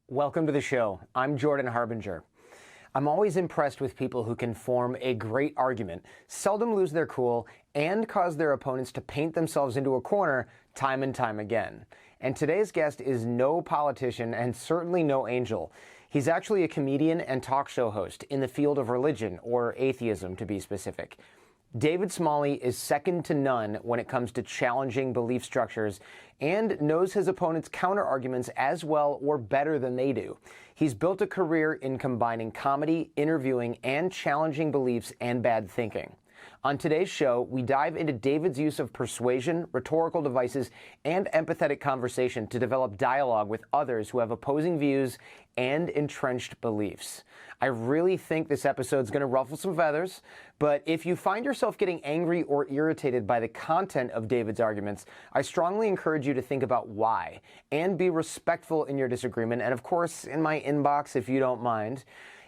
Welcome to the show. I'm Jordan Harbinger. I'm always impressed with people who can form a great argument, seldom lose their cool, and cause their opponents to paint themselves into a corner time and time again. And today's guest is no politician and certainly no angel. He's actually a comedian and talk show host in the field of religion, or atheism to be specific. David Smalley is second to none when it comes to challenging belief structures and knows his opponents' counter-arguments as well or better than they do. He's built a career in combining comedy, interviewing, and challenging beliefs and bad thinking. On today's show, we dive into David's use of persuasion, rhetorical devices, and empathetic conversation to develop dialogue with others who have opposing views and entrenched beliefs. I really think this episode's going to ruffle some feathers, but if you find yourself getting angry or irritated by the content of David's arguments, I strongly encourage you to think about why and be respectful in your disagreement, and of course, in my inbox if you don't mind.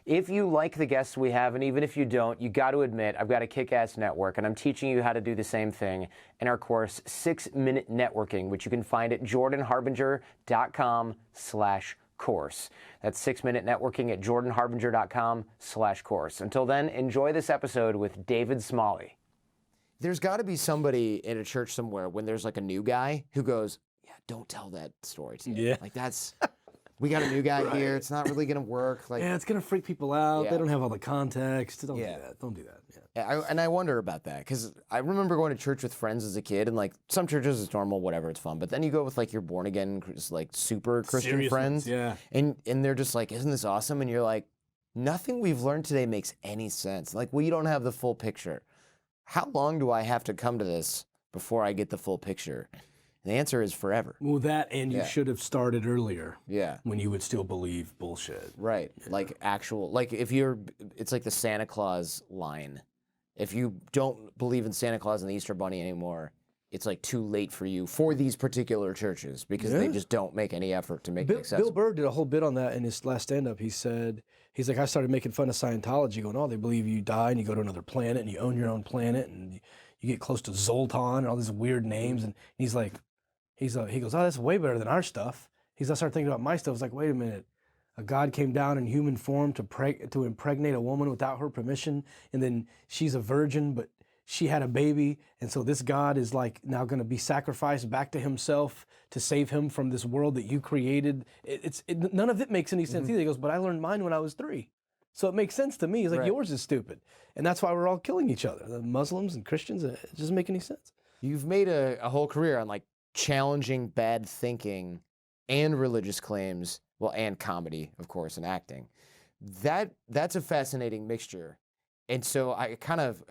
If you like the guests we have, and even if you don't, you got to admit, I've got a kick-ass network, and I'm teaching you how to do the same thing in our course, 6-Minute Networking, which you can find at jordanharbinger.com/course. That's 6-Minute Networking at jordanharbinger.com/course. Until then, enjoy this episode with David Smalley. There's got to be somebody in a church somewhere when there's like a new guy who goes, yeah, don't tell that story to me. Yeah. Like that's... We got a new guy here. It's not really going to work. Like, yeah, it's going to freak people out. Yeah. They don't have all the context. Don't do that. Don't do that. Yeah. And I wonder about that because I remember going to church with friends as a kid, and like some churches it's normal, whatever, it's fun. But then you go with like your born again, like super Christian Serious friends, ones, yeah. and they're just like, "Isn't this awesome?" And you're like, "Nothing we've learned today makes any sense. Like we don't have the full picture. How long do I have to come to this before I get the full picture?" The answer is forever. Well, that and you Yeah. should have started earlier. Yeah. When you would still believe bullshit. Right. Yeah. Like actual, like if you're, it's like the Santa Claus line. If you don't believe in Santa Claus and the Easter Bunny anymore, it's like too late for you for these particular churches because they just don't make any effort to make it accessible. Bill Burr did a whole bit on that in his last stand-up. He said, he's like, I started making fun of Scientology going, oh, they believe you die and you go to another planet and you own your own planet and you get close to Zoltan and all these weird names. And he's like, he goes, oh, that's way better than our stuff. I started thinking about my stuff. It's like, wait a minute. A God came down in human form to impregnate a woman without her permission. And then she's a virgin, but she had a baby. And so this God is like now going to be sacrificed back to himself to save him from this world that you created. None of it makes any sense either. He goes, but I learned mine when I was 3. So it makes sense to me. He's like, yours is stupid. And that's why we're all killing each other. The Muslims and Christians, it doesn't make any sense. You've made a whole career on like challenging bad thinking and religious claims, well, and comedy, of course, and acting. That's a fascinating mixture. And so I kind of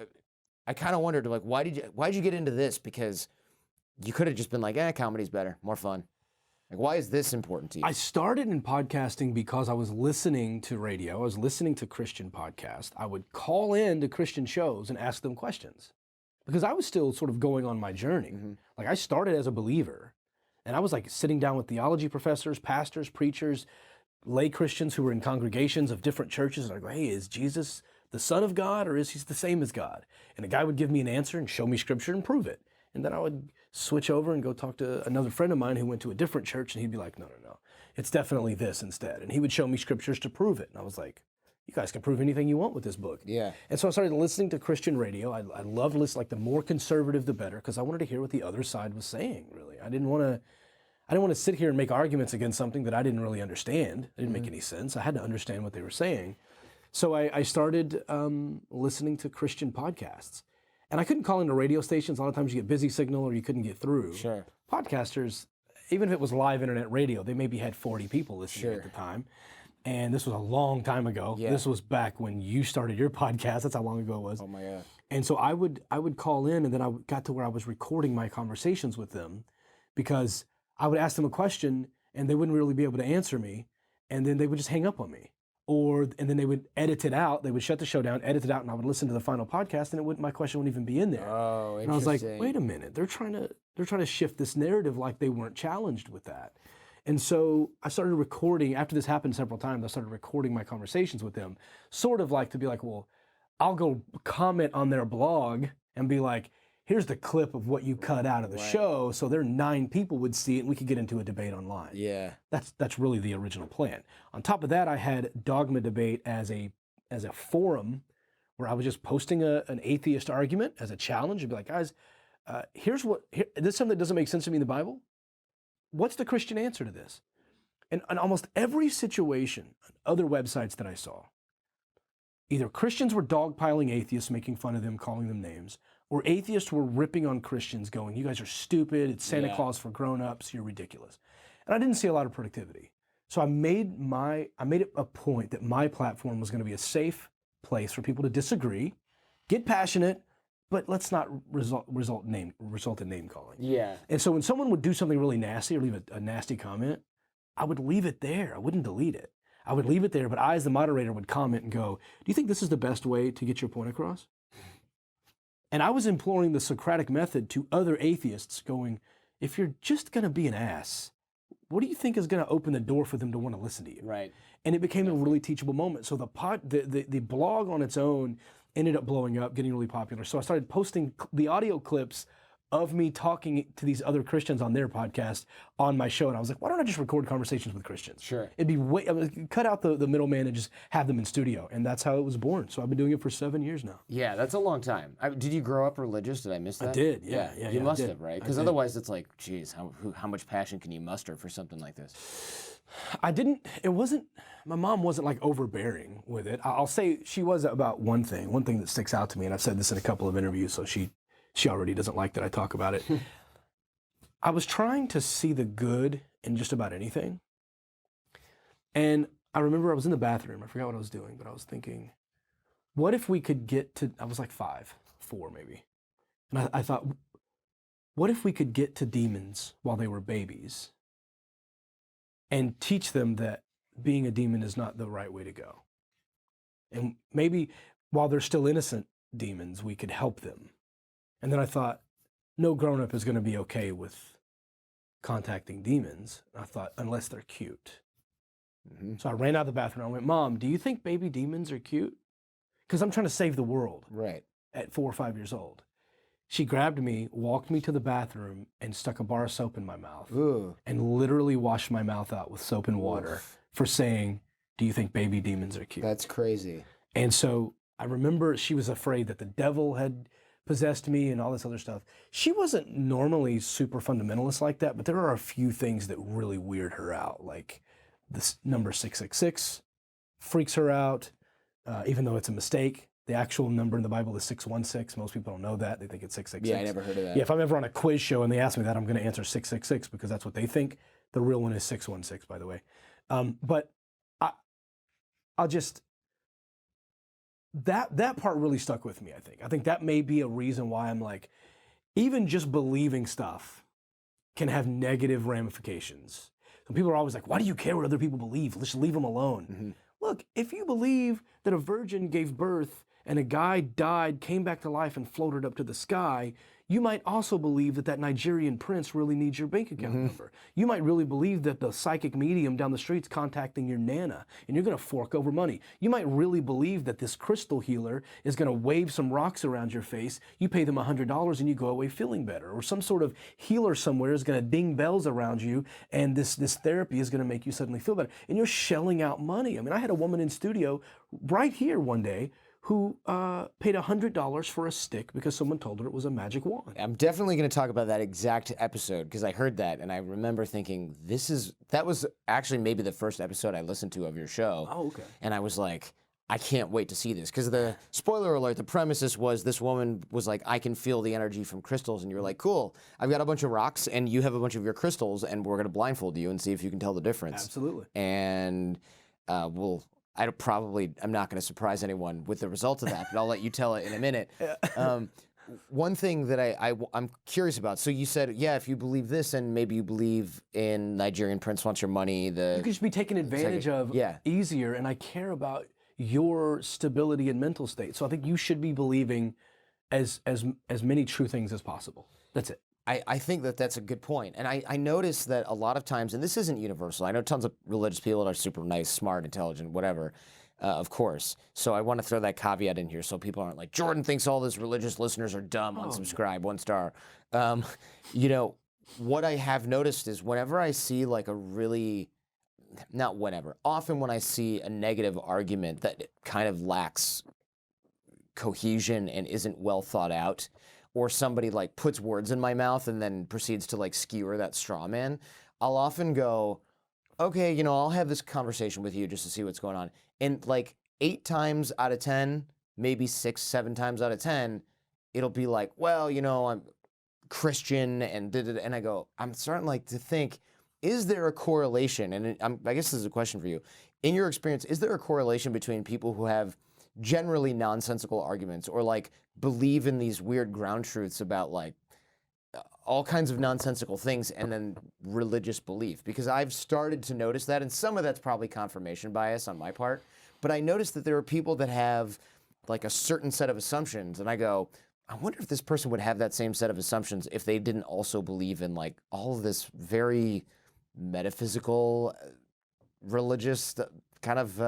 wondered, like, why'd you get into this? Because you could have just been like, comedy's better, more fun. Like, why is this important to you? I started in podcasting because I was listening to radio. I was listening to Christian podcasts. I would call in to Christian shows and ask them questions because I was still sort of going on my journey. Like I started as a believer and I was like sitting down with theology professors, pastors, preachers, lay Christians who were in congregations of different churches. And I go, hey, is Jesus the Son of God or is he the same as God? And the guy would give me an answer and show me scripture and prove it. And then I would switch over and go talk to another friend of mine who went to a different church and he'd be like, no, it's definitely this instead. And he would show me scriptures to prove it. And I was like, you guys can prove anything you want with this book. Yeah. And so I started listening to Christian radio. I loved listening, like the more conservative, the better, because I wanted to hear what the other side was saying, really. I didn't want to sit here and make arguments against something that I didn't really understand. It didn't make any sense. I had to understand what they were saying. So I started listening to Christian podcasts. And I couldn't call into radio stations. A lot of times you get busy signal or you couldn't get through. Sure. Podcasters, even if it was live internet radio, they maybe had 40 people listening at the time. And this was a long time ago. Yeah. This was back when you started your podcast. That's how long ago it was. Oh my God. And so I would call in, and then I got to where I was recording my conversations with them because I would ask them a question and they wouldn't really be able to answer me. And then they would just hang up on me. And then they would edit it out. They would shut the show down, edit it out, and I would listen to the final podcast, and my question wouldn't even be in there. Oh, interesting. And I was like, wait a minute, they're trying to shift this narrative like they weren't challenged with that. And so I started recording, after this happened several times, I started recording my conversations with them, sort of like to be like, well, I'll go comment on their blog and be like, here's the clip of what you cut out of the show, so there 9 people would see it, and we could get into a debate online. Yeah. That's really the original plan. On top of that, I had Dogma Debate as a forum where I was just posting an atheist argument as a challenge. I'd be like, guys, this is something that doesn't make sense to me in the Bible. What's the Christian answer to this? And on almost every situation, on other websites that I saw, either Christians were dogpiling atheists, making fun of them, calling them names, or atheists were ripping on Christians, going, you guys are stupid, it's Santa Claus for grown-ups, you're ridiculous. And I didn't see a lot of productivity. So I made it a point that my platform was going to be a safe place for people to disagree, get passionate, but let's not result in name calling. Yeah. And so when someone would do something really nasty or leave a nasty comment, I would leave it there. I wouldn't delete it. I would leave it there, but I, as the moderator, would comment and go, do you think this is the best way to get your point across? And I was employing the Socratic method to other atheists, going, if you're just going to be an ass, what do you think is going to open the door for them to want to listen to you? Right. And it became a really teachable moment. So the blog on its own ended up blowing up, getting really popular. So I started posting the audio clips of me talking to these other Christians on their podcast on my show. And I was like, why don't I just record conversations with Christians? Sure. It'd be cut out the middleman and just have them in studio. And that's how it was born. So I've been doing it for 7 years now. Yeah, that's a long time. Did you grow up religious? Did I miss that? I did, yeah. You must have, right? Because otherwise it's like, geez, how much passion can you muster for something like this? My mom wasn't like overbearing with it. I'll say she was about one thing that sticks out to me, and I've said this in a couple of interviews, so she already doesn't like that I talk about it. I was trying to see the good in just about anything. And I remember I was in the bathroom. I forgot what I was doing, but I was thinking, what if we could get to, I was like 4 maybe. And I thought, what if we could get to demons while they were babies and teach them that being a demon is not the right way to go? And maybe while they're still innocent demons, we could help them. And then I thought, no grown-up is going to be okay with contacting demons. I thought, unless they're cute. Mm-hmm. So I ran out of the bathroom. I went, Mom, do you think baby demons are cute? Because I'm trying to save the world. Right. At 4 or 5 years old. She grabbed me, walked me to the bathroom, and stuck a bar of soap in my mouth. Ooh. And literally washed my mouth out with soap and water for saying, do you think baby demons are cute? That's crazy. And so I remember she was afraid that the devil had possessed me and all this other stuff. She wasn't normally super fundamentalist like that, but there are a few things that really weird her out. Like this number 666 freaks her out, even though it's a mistake. The actual number in the Bible is 616. Most people don't know that. They think it's 666. Yeah, I never heard of that. Yeah, if I'm ever on a quiz show and they ask me that, I'm going to answer 666 because that's what they think. The real one is 616, by the way. But I'll just... That part really stuck with me, I think. I think that may be a reason why I'm like, even just believing stuff can have negative ramifications. So people are always like, why do you care what other people believe? Let's leave them alone. Mm-hmm. Look, if you believe that a virgin gave birth and a guy died, came back to life and floated up to the sky, you might also believe that that Nigerian prince really needs your bank account number. You might really believe that the psychic medium down the street's contacting your nana and you're gonna fork over money. You might really believe that this crystal healer is gonna wave some rocks around your face, you pay them $100 and you go away feeling better. Or some sort of healer somewhere is gonna ding bells around you and this therapy is gonna make you suddenly feel better. And you're shelling out money. I mean, I had a woman in studio right here one day who paid $100 for a stick because someone told her it was a magic wand. I'm definitely going to talk about that exact episode because I heard that and I remember thinking, that was actually maybe the first episode I listened to of your show. Oh, okay. And I was like, I can't wait to see this because the spoiler alert, the premises was this woman was like, I can feel the energy from crystals. And you're like, cool, I've got a bunch of rocks and you have a bunch of your crystals and we're going to blindfold you and see if you can tell the difference. Absolutely. And I'm not going to surprise anyone with the result of that, but I'll let you tell it in a minute. One thing that I'm curious about, so you said, yeah, if you believe this and maybe you believe in Nigerian prince wants your money, you could just be taken advantage of easier, and I care about your stability and mental state. So I think you should be believing as many true things as possible. That's it. I think that's a good point. And I notice that a lot of times, and this isn't universal, I know tons of religious people that are super nice, smart, intelligent, whatever, of course. So I want to throw that caveat in here so people aren't like, Jordan thinks all his religious listeners are dumb, unsubscribe, 1 star. You know, what I have noticed is whenever I see like a really, not whenever, often when I see a negative argument that kind of lacks cohesion and isn't well thought out, or somebody like puts words in my mouth and then proceeds to like skewer that straw man, I'll often go, okay, you know, I'll have this conversation with you just to see what's going on. And like 8 times out of 10, maybe 6, 7 times out of 10, it'll be like, well, you know, I'm Christian and and I go, I'm starting like to think, is there a correlation? And I guess this is a question for you. In your experience, is there a correlation between people who have generally nonsensical arguments or like believe in these weird ground truths about like all kinds of nonsensical things and then religious belief? Because I've started to notice that, and some of that's probably confirmation bias on my part, but I noticed that there are people that have like a certain set of assumptions, and I go, I wonder if this person would have that same set of assumptions if they didn't also believe in like all of this very metaphysical, religious kind of,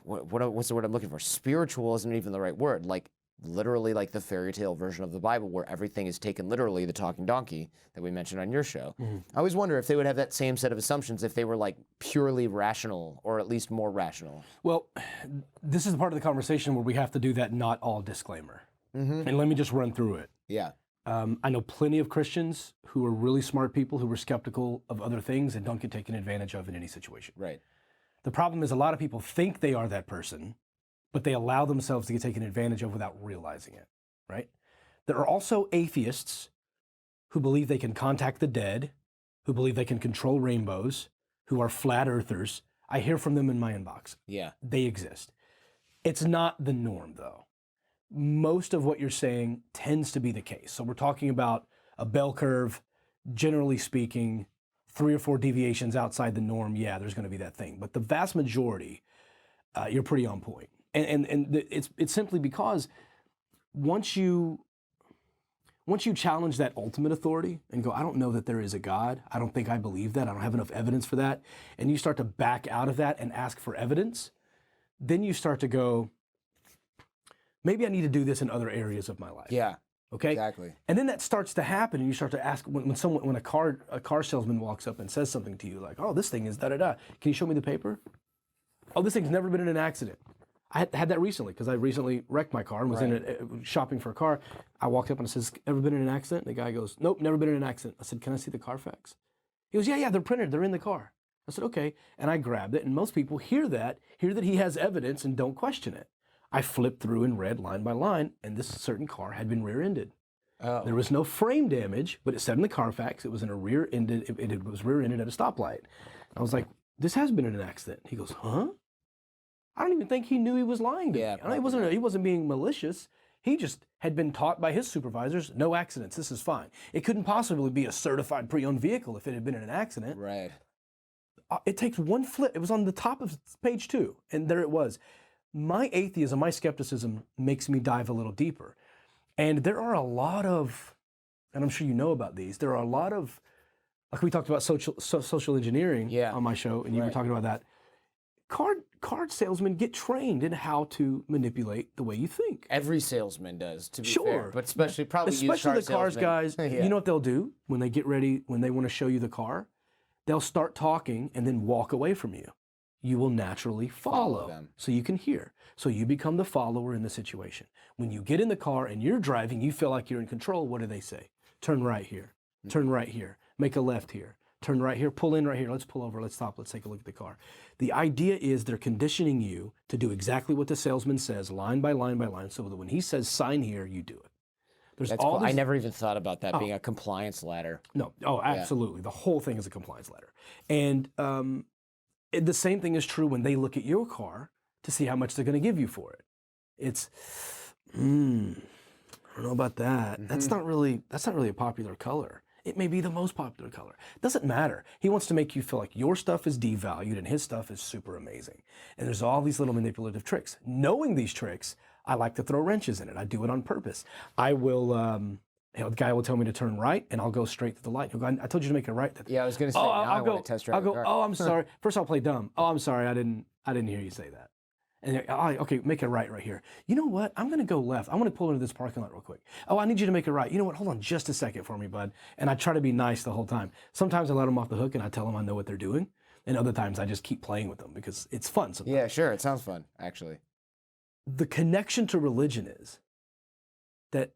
what's the word I'm looking for? Spiritual isn't even the right word. Like literally like the fairy tale version of the Bible where everything is taken literally, the talking donkey that we mentioned on your show. I always wonder if they would have that same set of assumptions if they were like purely rational or at least more rational. Well, this is the part of the conversation where we have to do that not all disclaimer. And let me just run through it. Yeah. I know plenty of Christians who are really smart people who are skeptical of other things and don't get taken advantage of in any situation. Right. The problem is a lot of people think they are that person, but they allow themselves to get taken advantage of without realizing it, right? There are also atheists who believe they can contact the dead, who believe they can control rainbows, who are flat earthers. I hear from them in my inbox. Yeah. They exist. It's not the norm, though. Most of what you're saying tends to be the case. So we're talking about a bell curve, generally speaking, 3 or 4 deviations outside the norm. Yeah, there's going to be that thing. But the vast majority, you're pretty on point. And it's simply because once you challenge that ultimate authority and go, I don't know that there is a God. I don't think I believe that. I don't have enough evidence for that. And you start to back out of that and ask for evidence, then you start to go, maybe I need to do this in other areas of my life. Yeah. Okay. Exactly. And then that starts to happen, and you start to ask when a car salesman walks up and says something to you like, "Oh, this thing is da da da. Can you show me the paper? Oh, this thing's never been in an accident." I had that recently because I recently wrecked my car and was in it shopping for a car. I walked up and I says, "Ever been in an accident?" And the guy goes, "Nope, never been in an accident." I said, "Can I see the Carfax?" He goes, "Yeah, they're printed. They're in the car." I said, "Okay." And I grabbed it, and most people hear that he has evidence and don't question it. I flipped through and read line by line, and this certain car had been rear-ended. Oh. There was no frame damage, but it said in the Carfax it was in a rear-ended. It was rear-ended at a stoplight. I was like, "This has been in an accident." He goes, "Huh?" I don't even think he knew he was lying to me. I know he wasn't being malicious. He just had been taught by his supervisors, no accidents, this is fine. It couldn't possibly be a certified pre-owned vehicle if it had been in an accident. Right. It takes one flip. It was on the top of page 2, and there it was. My atheism, my skepticism makes me dive a little deeper. And there are a lot of, and I'm sure you know about these, there are a lot of, like we talked about social engineering on my show, and you were talking about that. Card salesmen get trained in how to manipulate the way you think. Every salesman does, to be fair, but especially the cars guys. You know what they'll do when they get ready, when they want to show you the car? They'll start talking and then walk away from you. You will naturally follow them, so you can hear. So you become the follower in the situation. When you get in the car and you're driving, you feel like you're in control. What do they say? Turn right here. Turn right here. Make a left here. Turn right here. Pull in right here. Let's pull over. Let's stop. Let's take a look at the car. The idea is they're conditioning you to do exactly what the salesman says, line by line by line, so that when he says sign here, you do it. That's cool. I never even thought about that being a compliance ladder. No. Oh, absolutely. Yeah. The whole thing is a compliance ladder. And the same thing is true when they look at your car to see how much they're going to give you for it. It's, I don't know about that. That's not really a popular color. It may be the most popular color. Doesn't matter. He wants to make you feel like your stuff is devalued and his stuff is super amazing. And there's all these little manipulative tricks. Knowing these tricks, I like to throw wrenches in it. I do it on purpose. I will The guy will tell me to turn right, and I'll go straight to the light. He'll go, I told you to make a right. Yeah, I was going to say, now I want to test drive I'll go, a car. oh, I'm sorry. First I'll play dumb. Oh, I'm sorry, I didn't hear you say that. And okay, make a right here. You know what? I'm going to go left. I'm going to pull into this parking lot real quick. Oh, I need you to make a right. You know what? Hold on just a second for me, bud. And I try to be nice the whole time. Sometimes I let them off the hook and I tell them I know what they're doing. And other times I just keep playing with them because it's fun sometimes. Yeah, sure. It sounds fun, actually. The connection to religion is that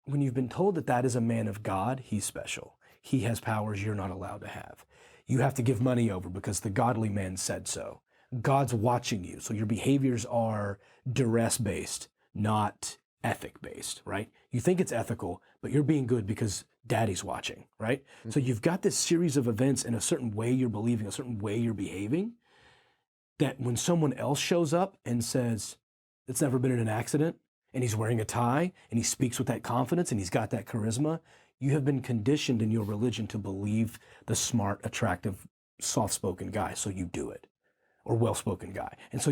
when you've been told that that is a man of God, he's special. He has powers you're not allowed to have. You have to give money over because the godly man said so. God's watching you. So your behaviors are duress-based, not ethic-based, right? You think it's ethical, but you're being good because daddy's watching, right? Mm-hmm. So you've got this series of events in a certain way you're believing, a certain way you're behaving, that when someone else shows up and says, it's never been in an accident, and he's wearing a tie, and he speaks with that confidence, and he's got that charisma, you have been conditioned in your religion to believe the smart, attractive, soft-spoken guy, so you do it, or well-spoken guy. And so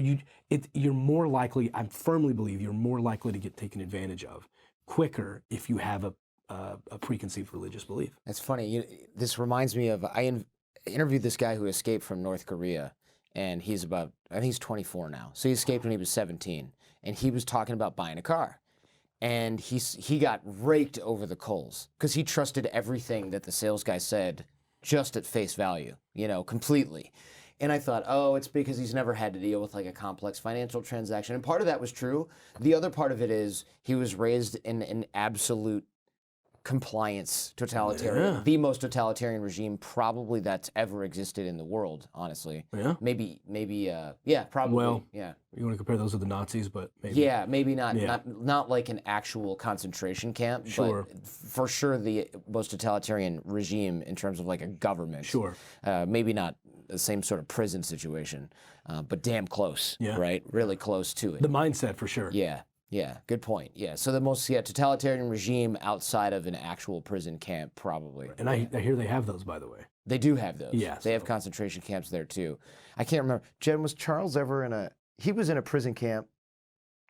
you're more likely, I firmly believe, you're more likely to get taken advantage of quicker if you have a preconceived religious belief. That's funny. This reminds me of, I interviewed this guy who escaped from North Korea, and he's I think he's 24 now. So he escaped when he was 17. And he was talking about buying a car. And he got raked over the coals because he trusted everything that the sales guy said just at face value, completely. And I thought, oh, it's because he's never had to deal with like a complex financial transaction. And part of that was true. The other part of it is he was raised in an absolute compliance totalitarian, the most totalitarian regime probably that's ever existed in the world, honestly. Yeah. Maybe, yeah, probably. Well, yeah. You want to compare those to the Nazis, but maybe. Yeah, maybe not, not like an actual concentration camp, sure. But for sure the most totalitarian regime in terms of like a government. Sure. Maybe not the same sort of prison situation, but damn close, right? Really close to it. The mindset for sure. Yeah. Yeah, good point. Yeah, so the most totalitarian regime outside of an actual prison camp, probably. And I hear they have those, by the way. They do have those. Yeah, they have concentration camps there too. I can't remember. Jen, was Charles ever he was in a prison camp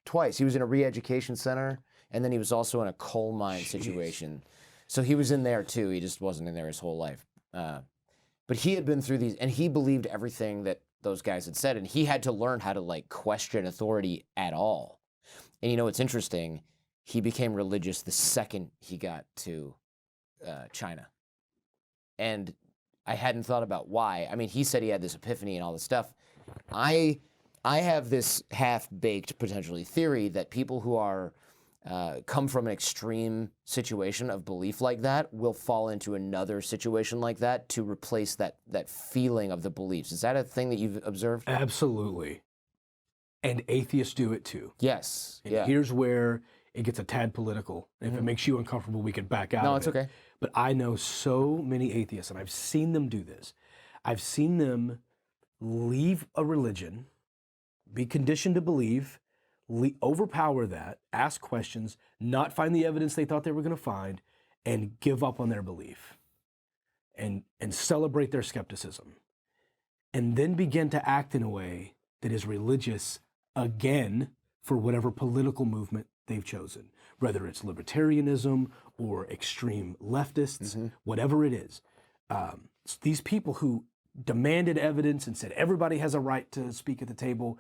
twice. He was in a re-education center, and then he was also in a coal mine situation. So he was in there too. He just wasn't in there his whole life. But he had been through these, and he believed everything that those guys had said, and he had to learn how to like question authority at all. And what's interesting, he became religious the second he got to China. And I hadn't thought about why. I mean, he said he had this epiphany and all this stuff. I have this half-baked, potentially, theory that people who are come from an extreme situation of belief like that will fall into another situation like that to replace that feeling of the beliefs. Is that a thing that you've observed? Absolutely. And atheists do it too. Yes. And yeah. Here's where it gets a tad political. If it makes you uncomfortable, we can back out. No, it's okay. But I know so many atheists, and I've seen them do this. I've seen them leave a religion, be conditioned to believe, overpower that, ask questions, not find the evidence they thought they were going to find, and give up on their belief, and celebrate their skepticism, and then begin to act in a way that is religious again for whatever political movement they've chosen, whether it's libertarianism or extreme leftists, whatever it is. These people who demanded evidence and said everybody has a right to speak at the table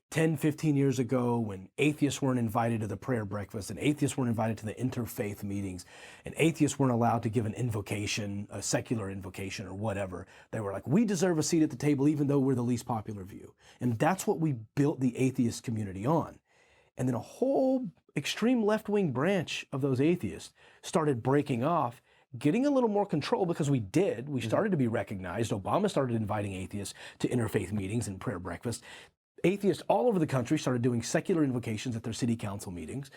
10, 15 years ago when atheists weren't invited to the prayer breakfast and atheists weren't invited to the interfaith meetings and atheists weren't allowed to give an invocation, a secular invocation or whatever. They were like, we deserve a seat at the table even though we're the least popular view. And that's what we built the atheist community on. And then a whole extreme left-wing branch of those atheists started breaking off, getting a little more control because we did. We started to be recognized. Obama started inviting atheists to interfaith meetings and prayer breakfast. Atheists all over the country started doing secular invocations at their city council meetings.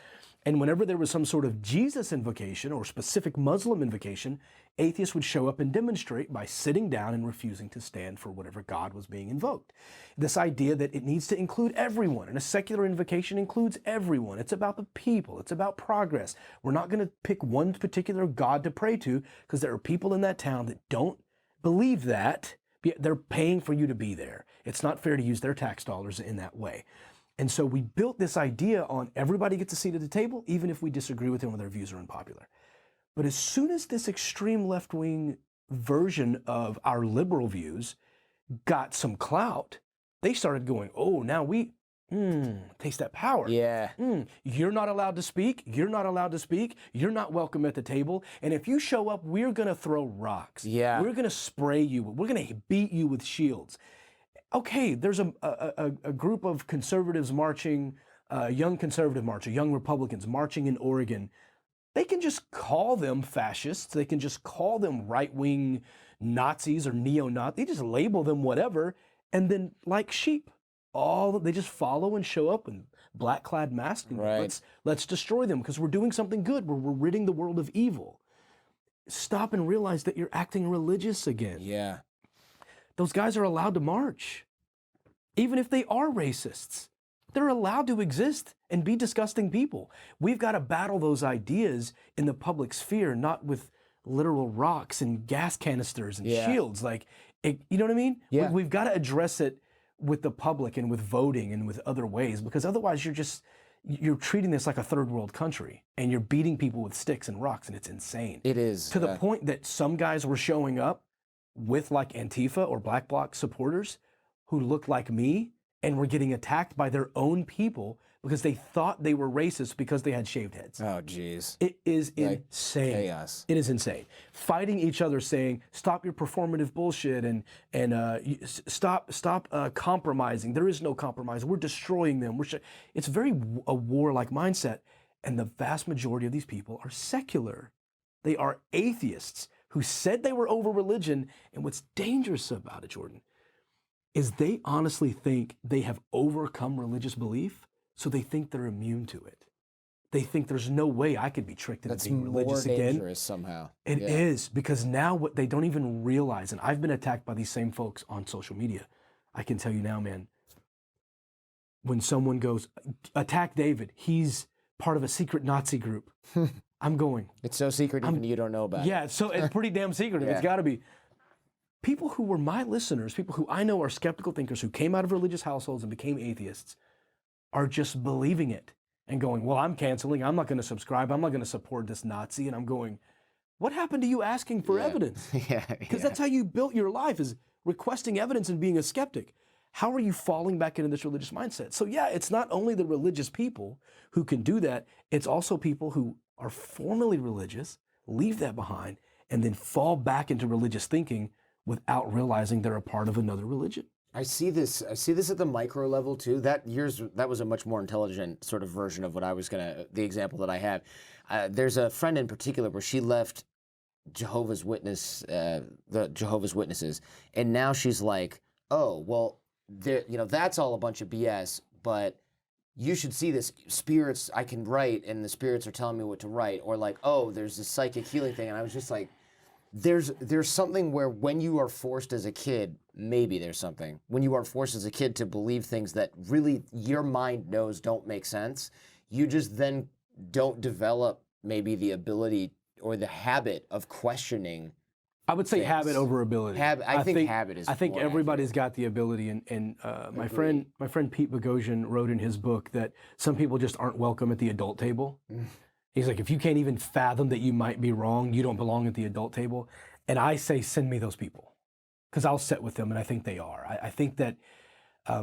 And whenever there was some sort of Jesus invocation or specific Muslim invocation, atheists would show up and demonstrate by sitting down and refusing to stand for whatever God was being invoked. This idea that it needs to include everyone, and a secular invocation includes everyone. It's about the people. It's about progress. We're not going to pick one particular God to pray to because there are people in that town that don't believe that. They're paying for you to be there. It's not fair to use their tax dollars in that way. And so we built this idea on everybody gets a seat at the table, even if we disagree with them or their views are unpopular. But as soon as this extreme left-wing version of our liberal views got some clout, they started going, oh, now we taste that power. Yeah. You're not allowed to speak. You're not allowed to speak. You're not welcome at the table. And if you show up, we're going to throw rocks. Yeah. We're going to spray you. We're going to beat you with shields. Okay, there's a group of conservatives marching, young conservative marcher, young Republicans marching in Oregon. They can just call them fascists. They can just call them right-wing Nazis or neo-Nazis. They just label them whatever. And then like sheep, they just follow and show up in black-clad masks. Right. Let's destroy them because we're doing something good. We're ridding the world of evil. Stop and realize that you're acting religious again. Yeah. Those guys are allowed to march. Even if they are racists, they're allowed to exist and be disgusting people. We've got to battle those ideas in the public sphere, not with literal rocks and gas canisters and shields. You know what I mean? Yeah. We've got to address it with the public and with voting and with other ways, because otherwise you're treating this like a third world country and you're beating people with sticks and rocks, and it's insane. It is. To the point that some guys were showing up with like Antifa or Black Bloc supporters who looked like me and were getting attacked by their own people because they thought they were racist because they had shaved heads. Oh, geez. It is insane. Chaos. It is insane. Fighting each other, saying, stop your performative bullshit and stop compromising. There is no compromise. We're destroying them. It's very a warlike mindset. And the vast majority of these people are secular. They are atheists who said they were over religion. And what's dangerous about it, Jordan, is they honestly think they have overcome religious belief, so they think they're immune to it. They think there's no way I could be tricked into being religious again. That's more dangerous somehow. It is, because now what they don't even realize, and I've been attacked by these same folks on social media. I can tell you now, man, when someone goes, attack David, he's part of a secret Nazi group. I'm going. It's so secret even you don't know about it. Yeah, so it's pretty damn secretive. It's got to be. People who were my listeners, people who I know are skeptical thinkers who came out of religious households and became atheists, are just believing it and going, well, I'm canceling. I'm not going to subscribe. I'm not going to support this Nazi. And I'm going, what happened to you asking for evidence? Because that's how you built your life, is requesting evidence and being a skeptic. How are you falling back into this religious mindset? So yeah, it's not only the religious people who can do that. It's also people who are formerly religious, leave that behind, and then fall back into religious thinking without realizing they're a part of another religion. I see this at the micro level too. That was a much more intelligent sort of version of what I was the example that I have. There's a friend in particular where she left the Jehovah's Witnesses, and now she's like, oh, well, that's all a bunch of BS, but you should see this. Spirits, I can write, and the spirits are telling me what to write. Or like, oh, there's this psychic healing thing. And I was just like, there's something where when you are forced as a kid, maybe there's something. When you are forced as a kid to believe things that really your mind knows don't make sense, you just then don't develop maybe the ability or the habit of questioning. I would say things. Habit over ability. I think habit is. I think more everybody's accurate. got the ability, and my friend Pete Boghossian wrote in his book that some people just aren't welcome at the adult table. He's like, if you can't even fathom that you might be wrong, you don't belong at the adult table. And I say, send me those people, because I'll sit with them, and I think they are. I think that I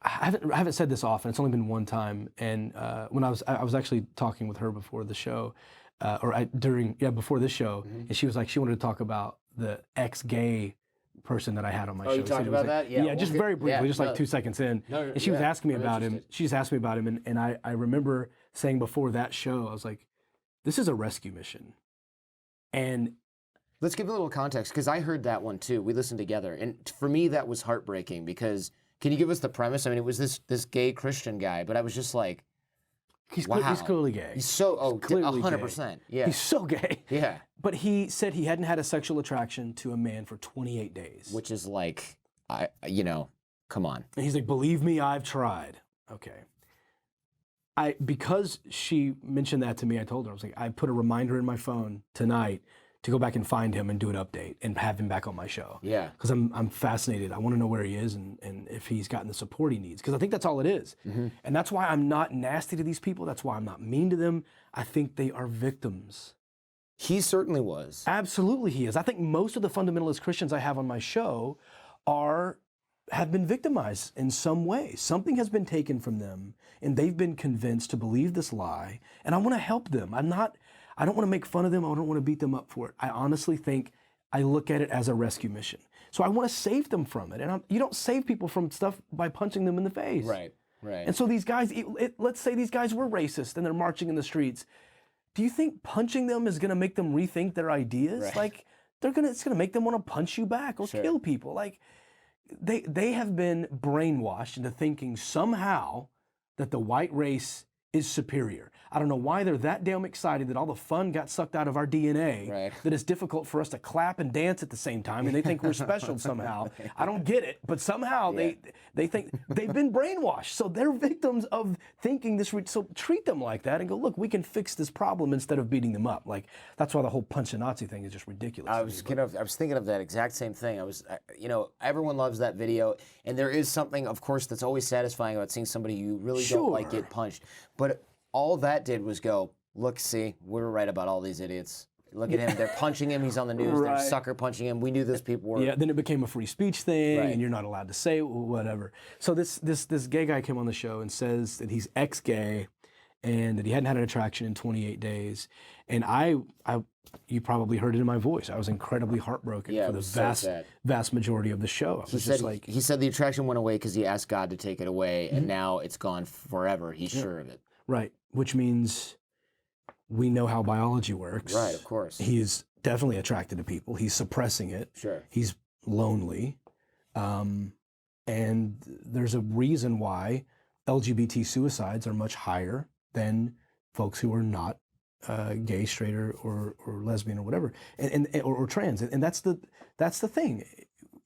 haven't said this often. It's only been one time, and when I was actually talking with her before the show. Before this show, and she was like, she wanted to talk about the ex-gay person that I had on my show. You talked about that? Yeah, just very briefly, like 2 seconds in. And she was asking me about him. She just asked me about him, and I remember saying before that show, I was like, this is a rescue mission. And let's give a little context, because I heard that one too. We listened together, and for me that was heartbreaking, because can you give us the premise? I mean, it was this gay Christian guy, but I was just like, he's wow. clearly gay. He's so clearly 100%. Yeah. He's so gay. Yeah. But he said he hadn't had a sexual attraction to a man for 28 days. Which is like, come on. And he's like, believe me, I've tried. Okay. Because she mentioned that to me, I told her, I was like, I put a reminder in my phone tonight to go back and find him and do an update and have him back on my show. Yeah. Because I'm fascinated. I want to know where he is and if he's gotten the support he needs. Because I think that's all it is. Mm-hmm. And that's why I'm not nasty to these people. That's why I'm not mean to them. I think they are victims. He certainly was. Absolutely he is. I think most of the fundamentalist Christians I have on my show have been victimized in some way. Something has been taken from them and they've been convinced to believe this lie, and I want to help them. I don't want to make fun of them. I don't want to beat them up for it. I honestly think I look at it as a rescue mission. So I want to save them from it. And you don't save people from stuff by punching them in the face. Right, right. And so these guys, let's say these guys were racist and they're marching in the streets. Do you think punching them is going to make them rethink their ideas? Right. Like it's going to make them want to punch you back or kill people. Like they have been brainwashed into thinking somehow that the white race is superior. I don't know why they're that damn excited that all the fun got sucked out of our DNA, that it's difficult for us to clap and dance at the same time, and they think we're special somehow. I don't get it, but somehow they think they've been brainwashed. So they're victims of thinking this. So treat them like that and go, look, we can fix this problem instead of beating them up. Like, that's why the whole punch a Nazi thing is just ridiculous. I was thinking of that exact same thing. Everyone loves that video, and there is something, of course, that's always satisfying about seeing somebody you really don't like get punched. But all that did was go, look, see, we were right about all these idiots. Look at him. They're punching him. He's on the news. They're sucker punching him. We knew those people were. Yeah, then it became a free speech thing, and you're not allowed to say whatever. So this gay guy came on the show and says that he's ex-gay and that he hadn't had an attraction in 28 days. And you probably heard it in my voice. I was incredibly heartbroken for the vast majority of the show. He said the attraction went away because he asked God to take it away, and now it's gone forever. He's sure of it. Right, which means we know how biology works. Right, of course. He is definitely attracted to people. He's suppressing it. Sure. He's lonely. And there's a reason why LGBT suicides are much higher than folks who are not gay, straight, or lesbian or whatever, or trans. And that's the thing.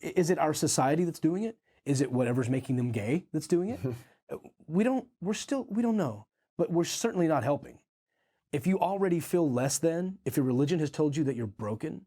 Is it our society that's doing it? Is it whatever's making them gay that's doing it? We don't know. But we're certainly not helping. If you already feel less than, if your religion has told you that you're broken,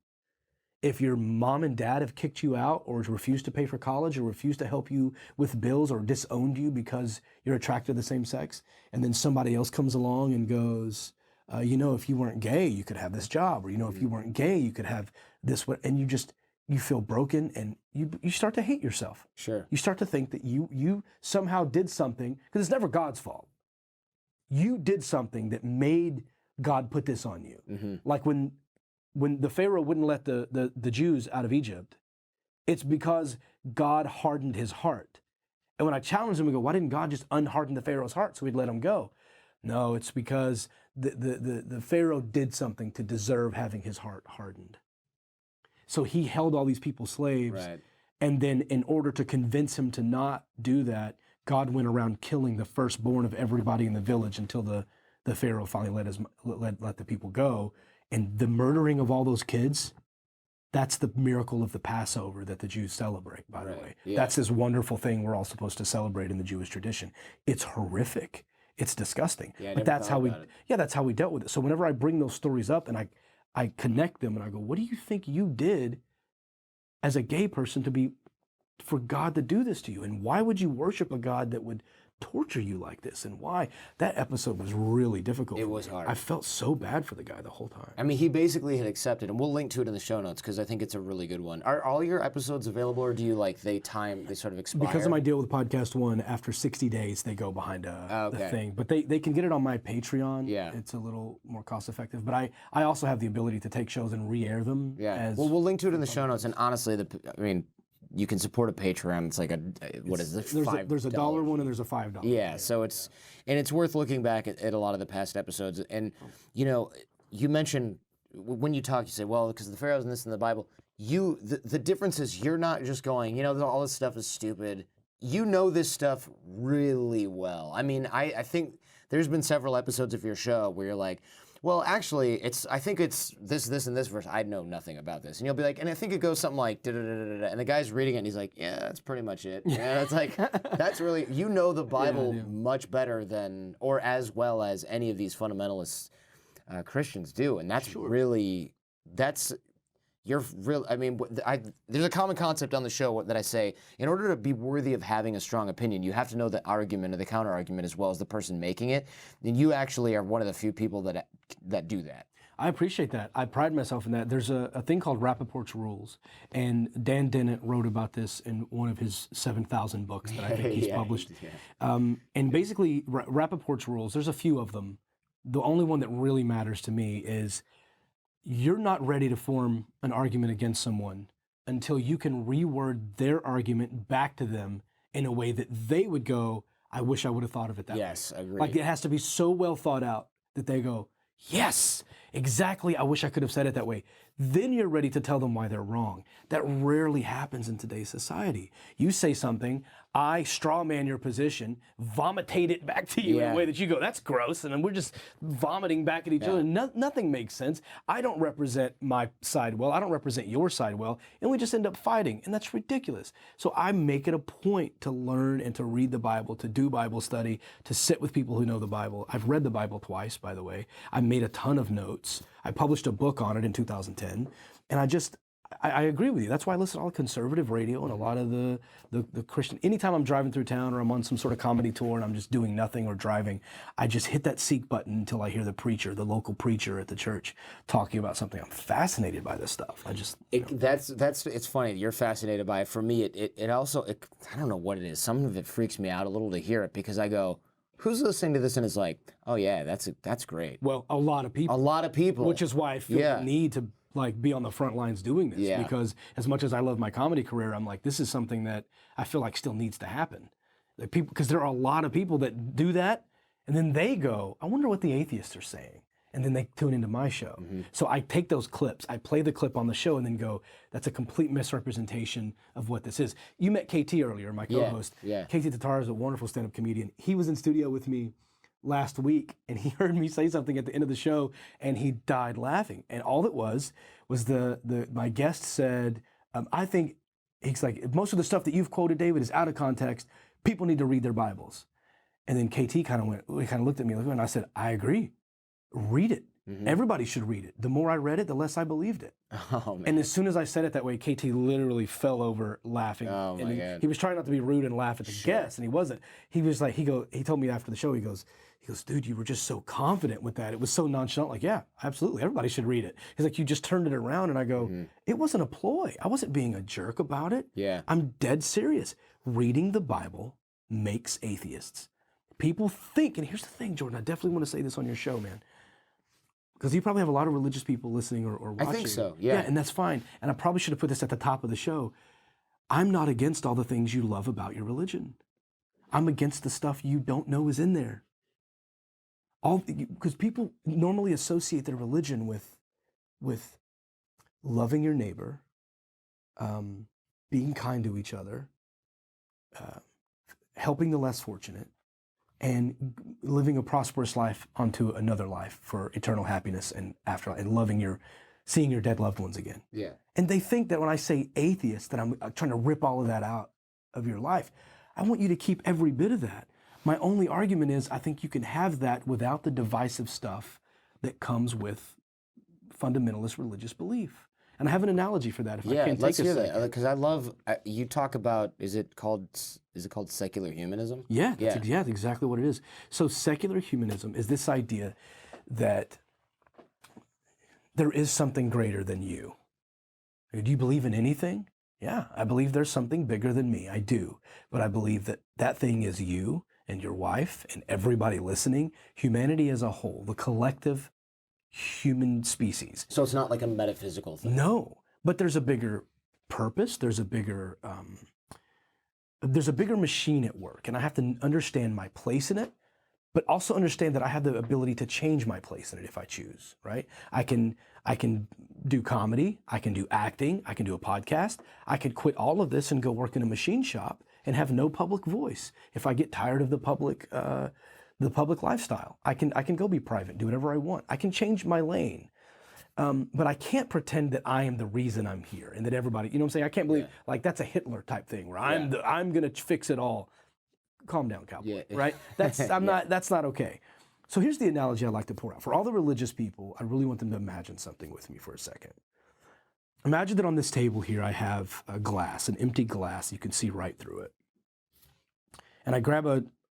if your mom and dad have kicked you out or refused to pay for college or refused to help you with bills or disowned you because you're attracted to the same sex, and then somebody else comes along and goes, if you weren't gay, you could have this job, or, if you weren't gay, you could have this, and you feel broken and you start to hate yourself. Sure. You start to think that you somehow did something, because it's never God's fault. You did something that made God put this on you. Mm-hmm. Like when the Pharaoh wouldn't let the Jews out of Egypt, it's because God hardened his heart. And when I challenged him, I go, why didn't God just unharden the Pharaoh's heart so he'd let him go? No, it's because the Pharaoh did something to deserve having his heart hardened. So he held all these people slaves. Right. And then in order to convince him to not do that, God went around killing the firstborn of everybody in the village until the Pharaoh finally let the people go. And the murdering of all those kids, that's the miracle of the Passover that the Jews celebrate, by the way. Yeah. That's this wonderful thing we're all supposed to celebrate in the Jewish tradition. It's horrific. It's disgusting. Yeah, but that's how we dealt with it. So whenever I bring those stories up and I connect them and I go, what do you think you did as a gay person for God to do this to you? And why would you worship a God that would torture you like this? And why? That episode was really difficult. It was hard. I felt so bad for the guy the whole time. I mean, he basically had accepted, and we'll link to it in the show notes because I think it's a really good one. Are all your episodes available, or do you they sort of expire? Because of my deal with Podcast One, after 60 days they go behind the thing. But they can get it on my Patreon. Yeah. It's a little more cost effective. But I also have the ability to take shows and re-air them. Yeah. Well, we'll link to it in the show notes. And honestly, you can support a Patreon. It's like there's a $1 one and there's a $5 one. Yeah, so it's worth looking back at a lot of the past episodes. And you mentioned when you talk, you say, well, because the Pharaohs and this in the Bible. The difference is you're not just going, all this stuff is stupid. You know this stuff really well. I mean, I think there's been several episodes of your show where you're like, well, actually, I think it's this, and this verse. I know nothing about this. And you'll be like, and I think it goes something like, da-da-da-da-da. And the guy's reading it, and he's like, yeah, that's pretty much it. Yeah, it's like, that's really, the Bible much better than, or as well as any of these fundamentalist Christians do. And that's really, there's a common concept on the show that I say, in order to be worthy of having a strong opinion, you have to know the argument or the counter argument as well as the person making it. And you actually are one of the few people that do that. I appreciate that. I pride myself in that. There's a thing called Rappaport's Rules, and Dan Dennett wrote about this in one of his 7,000 books that I think he's published. And basically, Rappaport's Rules, there's a few of them. The only one that really matters to me is you're not ready to form an argument against someone until you can reword their argument back to them in a way that they would go, I wish I would have thought of it that way. Yes, I agree. Like it has to be so well thought out that they go, yes, exactly, I wish I could have said it that way. Then you're ready to tell them why they're wrong. That rarely happens in today's society. You say something, I straw man your position, vomitate it back to you in a way that you go, that's gross, and then we're just vomiting back at each other. Nothing makes sense. I don't represent my side well, I don't represent your side well, and we just end up fighting, and that's ridiculous. So I make it a point to learn and to read the Bible, to do Bible study, to sit with people who know the Bible. I've read the Bible twice, by the way. I made a ton of notes. I published a book on it in 2010, and I agree with you. That's why I listen to all the conservative radio and a lot of the Christian. Anytime I'm driving through town or I'm on some sort of comedy tour and I'm just doing nothing or driving, I just hit that seek button until I hear the preacher, the local preacher at the church, talking about something. I'm fascinated by this stuff. It's funny. You're fascinated by it. For me, it also I don't know what it is. Some of it freaks me out a little to hear it because I go, who's listening to this and is like, oh yeah, that's great. Well, a lot of people. A lot of people. Which is why I feel the need to be on the front lines doing this, because as much as I love my comedy career, I'm like, this is something that I feel like still needs to happen. Because there are a lot of people that do that, and then they go, I wonder what the atheists are saying, and then they tune into my show. So I take those clips, I play the clip on the show, and then go, that's a complete misrepresentation of what this is. You met KT earlier, my co-host. KT Tatar is a wonderful stand-up comedian. He was in studio with me last week, and he heard me say something at the end of the show, and he died laughing. And all it was my guest said, I think, he's like, most of the stuff that you've quoted, David, is out of context. People need to read their Bibles. And then KT kind of looked at me, and I said, I agree. Read it. Everybody should read it. The more I read it, the less I believed it. Oh, man. And as soon as I said it that way, KT literally fell over laughing. Oh, my God. He was trying not to be rude and laugh at the guest, and he wasn't. He was like, he told me after the show, he goes, dude, you were just so confident with that. It was so nonchalant. Like, yeah, absolutely. Everybody should read it. He's like, you just turned it around. And I go, it wasn't a ploy. I wasn't being a jerk about it. Yeah. I'm dead serious. Reading the Bible makes atheists. People think, and here's the thing, Jordan, I definitely want to say this on your show, man. Because you probably have a lot of religious people listening or watching. I think so, yeah. And that's fine. And I probably should have put this at the top of the show. I'm not against all the things you love about your religion. I'm against the stuff you don't know is in there. Because people normally associate their religion with loving your neighbor, being kind to each other, helping the less fortunate, and living a prosperous life onto another life for eternal happiness and afterlife, and seeing your dead loved ones again. Yeah. And they think that when I say atheist, that I'm trying to rip all of that out of your life. I want you to keep every bit of that. My only argument is I think you can have that without the divisive stuff that comes with fundamentalist religious belief. And I have an analogy for that. If I can take let's hear that, because I love you talk about. Is it called secular humanism? Yeah, that's exactly what it is. So secular humanism is this idea that there is something greater than you. Do you believe in anything? Yeah, I believe there's something bigger than me. I do, but I believe that that thing is you and your wife and everybody listening, humanity as a whole, the collective human species. So it's not like a metaphysical thing. No, but there's a bigger purpose. There's a bigger machine at work, and I have to understand my place in it, but also understand that I have the ability to change my place in it if I choose. Right? I can do comedy. I can do acting. I can do a podcast. I could quit all of this and go work in a machine shop and have no public voice. If I get tired of the public lifestyle, I can go be private, do whatever I want. I can change my lane, but I can't pretend that I am the reason I'm here and that everybody, you know what I'm saying? I can't believe like that's a Hitler type thing where I'm gonna fix it all. Calm down, cowboy. Right? That's that's not okay. So here's the analogy I like to pour out for all the religious people. I really want them to imagine something with me for a second. Imagine that on this table here I have a glass, an empty glass. You can see right through it. And I grab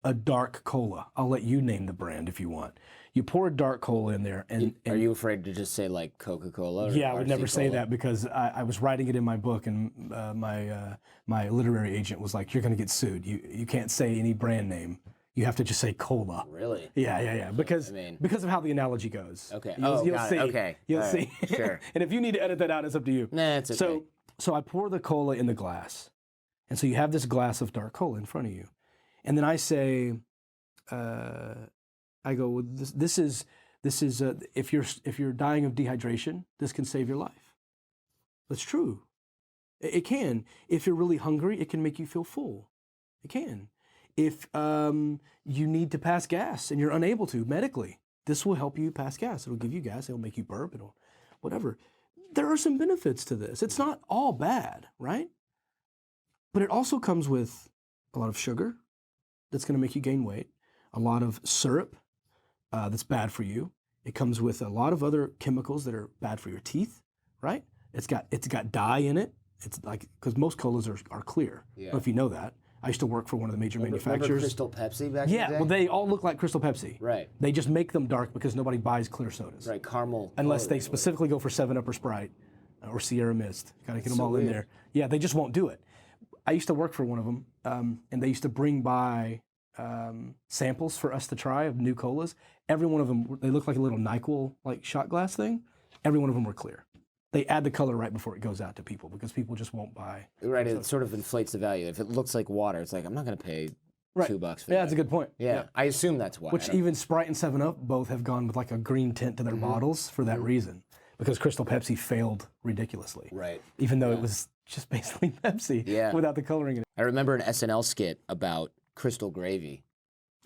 a dark cola. I'll let you name the brand if you want. You pour a dark cola in there, and Are you afraid to just say like Coca-Cola? yeah, I would never RC say Cola? that because I was writing it in my book, and my literary agent was like, "You're going to get sued. You can't say any brand name. You have to just say cola." Really? Yeah. Because I mean- because of how the analogy goes. Okay. You'll got see. it. Okay. You'll All right. see. Sure. And if you need to edit that out, it's up to you. Nah, it's okay. So I pour the cola in the glass, and so you have this glass of dark cola in front of you, and then I say, I go, well, this is if you're dying of dehydration, this can save your life. That's true. It can. If you're really hungry, it can make you feel full. It can. If you need to pass gas and you're unable to medically, this will help you pass gas. It'll give you gas. It'll make you burp. It'll whatever. There are some benefits to this. It's not all bad, right? But it also comes with a lot of sugar that's going to make you gain weight, a lot of syrup that's bad for you. It comes with a lot of other chemicals that are bad for your teeth, right? It's got dye in it. It's like, because most colas are clear. I don't know if you know that. I used to work for one of the major manufacturers. Remember Crystal Pepsi back in the day? Yeah, well, they all look like Crystal Pepsi. Right. They just make them dark because nobody buys clear sodas. Right, caramel. Unless they specifically go for 7-Up or Sprite or Sierra Mist. Got to get them all in weird. there. Yeah, they just won't do it. I used to work for one of them, and they used to bring by samples for us to try of new colas. Every one of them, they looked like a little NyQuil like shot glass thing. Every one of them were clear. They add the color right before it goes out to people because people just won't buy. Right, it sort of inflates the value. If it looks like water, it's like, I'm not going to pay Right. $2 for that. Yeah, that's a good point. Yeah, I assume that's why. Which even Sprite and 7-Up both have gone with like a green tint to their bottles for that reason. Because Crystal Pepsi failed ridiculously. Right. Even though it was just basically Pepsi without the coloring in it. I remember an SNL skit about Crystal Gravy.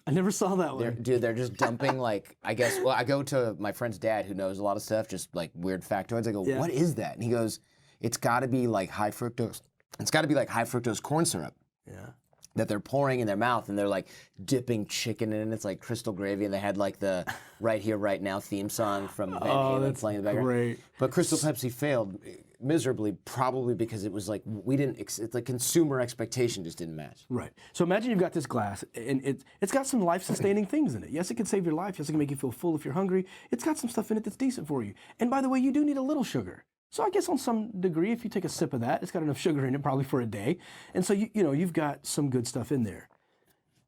I never saw that one. They're just dumping like, I guess, well, I go to my friend's dad who knows a lot of stuff, just like weird factoids. I go, what is that? And he goes, it's got to be like high fructose. It's got to be like high fructose corn syrup. Yeah. That they're pouring in their mouth, and they're like dipping chicken in it. It's like Crystal Gravy, and they had like the Right Here, Right Now theme song from Van Halen playing in the background. Great. But Crystal Pepsi failed miserably, probably because it was like, it's like consumer expectation just didn't match. Right. So imagine you've got this glass, and it's got some life-sustaining things in it. Yes, it can save your life. Yes, it can make you feel full if you're hungry. It's got some stuff in it that's decent for you. And by the way, you do need a little sugar. So I guess on some degree, if you take a sip of that, it's got enough sugar in it probably for a day. And so you've got some good stuff in there.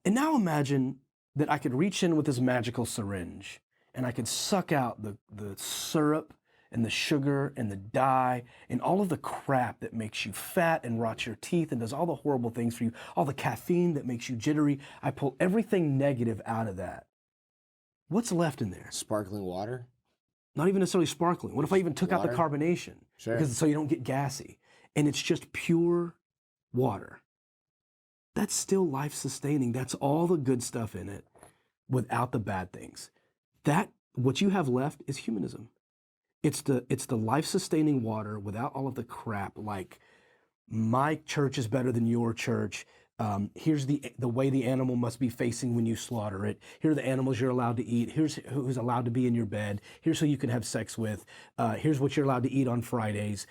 And now imagine that I could reach in with this magical syringe and I could suck out the syrup and the sugar and the dye and all of the crap that makes you fat and rots your teeth and does all the horrible things for you, all the caffeine that makes you jittery. I pull everything negative out of that. What's left in there? Sparkling water? Not even necessarily sparkling. What if I even took out the carbonation? Sure. Because so you don't get gassy. And it's just pure water. That's still life-sustaining. That's all the good stuff in it without the bad things. What you have left is humanism. It's the life-sustaining water without all of the crap like my church is better than your church. Here's the way the animal must be facing when you slaughter it. Here are the animals you're allowed to eat. Here's who's allowed to be in your bed. Here's who you can have sex with. Here's what you're allowed to eat on Fridays.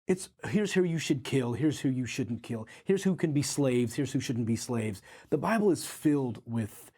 Here's who you should kill. Here's who you shouldn't kill. Here's who can be slaves. Here's who shouldn't be slaves. The Bible is filled with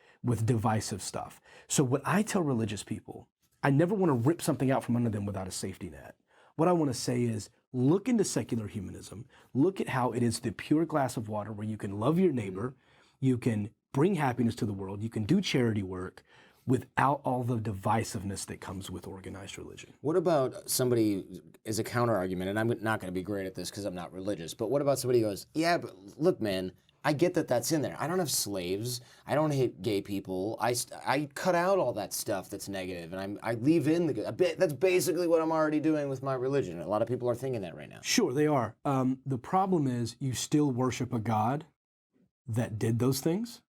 divisive stuff. So what I tell religious people, I never want to rip something out from under them without a safety net. What I want to say is, look into secular humanism. Look at how it is the pure glass of water where you can love your neighbor, you can bring happiness to the world, you can do charity work without all the divisiveness that comes with organized religion. What about somebody as a counter argument, and I'm not going to be great at this because I'm not religious, but what about somebody who goes, yeah, but look, man, I get that that's in there. I don't have slaves. I don't hate gay people. I cut out all that stuff that's negative, and I leave in the good. That's basically what I'm already doing with my religion. A lot of people are thinking that right now. Sure, they are. The problem is you still worship a God that did those things.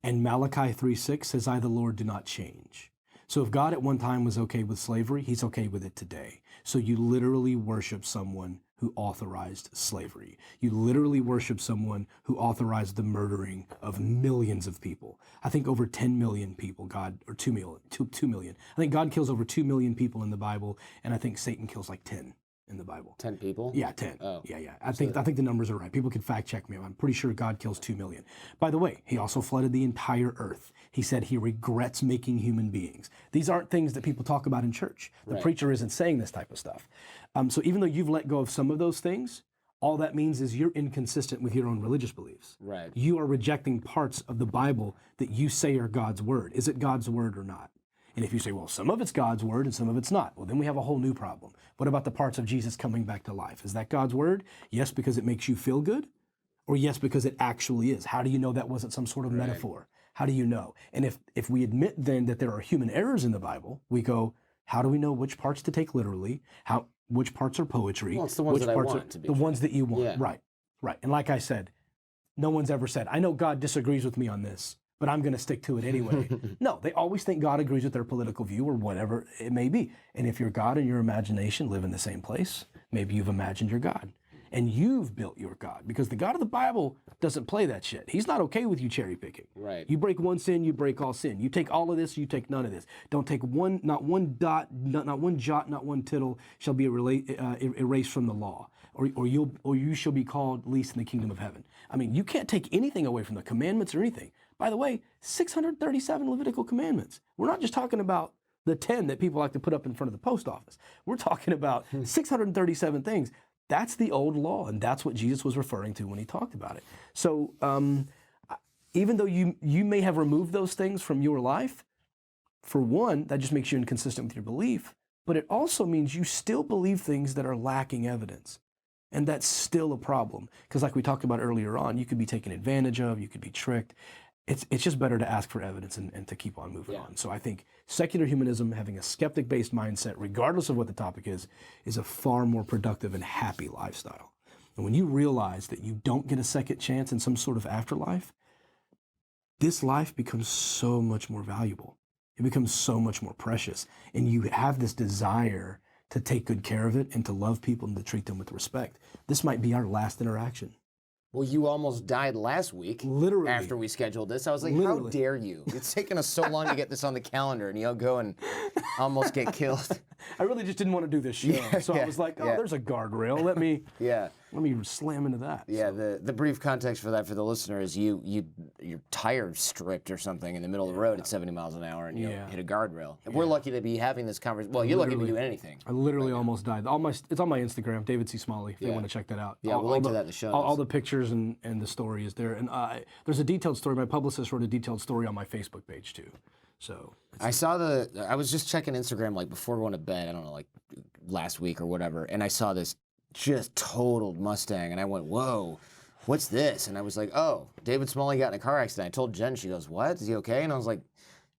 And Malachi 3:6 says, I, the Lord, do not change. So if God at one time was okay with slavery, he's okay with it today. So you literally worship someone who authorized slavery. You literally worship someone who authorized the murdering of millions of people. I think over 10 million people, or 2 million. I think God kills over 2 million people in the Bible, and I think Satan kills like 10. in the Bible. 10 people? Yeah, 10. Oh. Yeah. I think the numbers are right. People can fact check me. I'm pretty sure God kills 2 million. By the way, he also flooded the entire earth. He said he regrets making human beings. These aren't things that people talk about in church. The preacher isn't saying this type of stuff. So even though you've let go of some of those things, all that means is you're inconsistent with your own religious beliefs. Right. You are rejecting parts of the Bible that you say are God's word. Is it God's word or not? And if you say, well, some of it's God's word and some of it's not, well, then we have a whole new problem. What about the parts of Jesus coming back to life? Is that God's word? Yes, because it makes you feel good? Or yes, because it actually is? How do you know that wasn't some sort of metaphor? How do you know? And if we admit then that there are human errors in the Bible, we go, how do we know which parts to take literally? Which parts are poetry? Well, it's the ones which that I parts want are to be the true. ones that you want. Yeah. Right. And like I said, no one's ever said, I know God disagrees with me on this, but I'm going to stick to it anyway. No, they always think God agrees with their political view or whatever it may be. And if your God and your imagination live in the same place, maybe you've imagined your God. And you've built your God, because the God of the Bible doesn't play that shit. He's not okay with you cherry picking. Right. You break one sin, you break all sin. You take all of this, you take none of this. Don't take not one dot, not one jot, not one tittle shall be erased from the law, or you shall be called least in the kingdom of heaven. I mean, you can't take anything away from the commandments or anything. By the way, 637 Levitical commandments. We're not just talking about the 10 that people like to put up in front of the post office. We're talking about 637 things. That's the old law, and that's what Jesus was referring to when he talked about it. So even though you may have removed those things from your life, for one, that just makes you inconsistent with your belief, but it also means you still believe things that are lacking evidence. And that's still a problem, because like we talked about earlier on, you could be taken advantage of, you could be tricked. It's just better to ask for evidence and to keep on moving on. So I think secular humanism, having a skeptic-based mindset, regardless of what the topic is a far more productive and happy lifestyle. And when you realize that you don't get a second chance in some sort of afterlife, this life becomes so much more valuable. It becomes so much more precious. And you have this desire to take good care of it and to love people and to treat them with respect. This might be our last interaction. Well, you almost died last week. Literally. After we scheduled this. I was like, Literally. how dare you? It's taken us so long to get this on the calendar, and you'll go and almost get killed. I really just didn't want to do this show. I was like, there's a guardrail. Let me slam into that. Yeah, the brief context for that for the listener is your tire stripped or something in the middle of the road at 70 miles an hour and you hit a guardrail. And we're lucky to be having this conversation. Well, you're lucky to be doing anything. I literally almost died. It's on my Instagram, David C. Smalley, if you want to check that out. Yeah, we'll link to that in the show notes. All the pictures and the story is there. And there's a detailed story. My publicist wrote a detailed story on my Facebook page too. So I was just checking Instagram like before going to bed, I don't know, like last week or whatever, and I saw this just totaled Mustang, and I went, whoa, what's this? And I was like, oh, David Smalley got in a car accident. I told Jen, she goes, what? Is he okay? And I was like,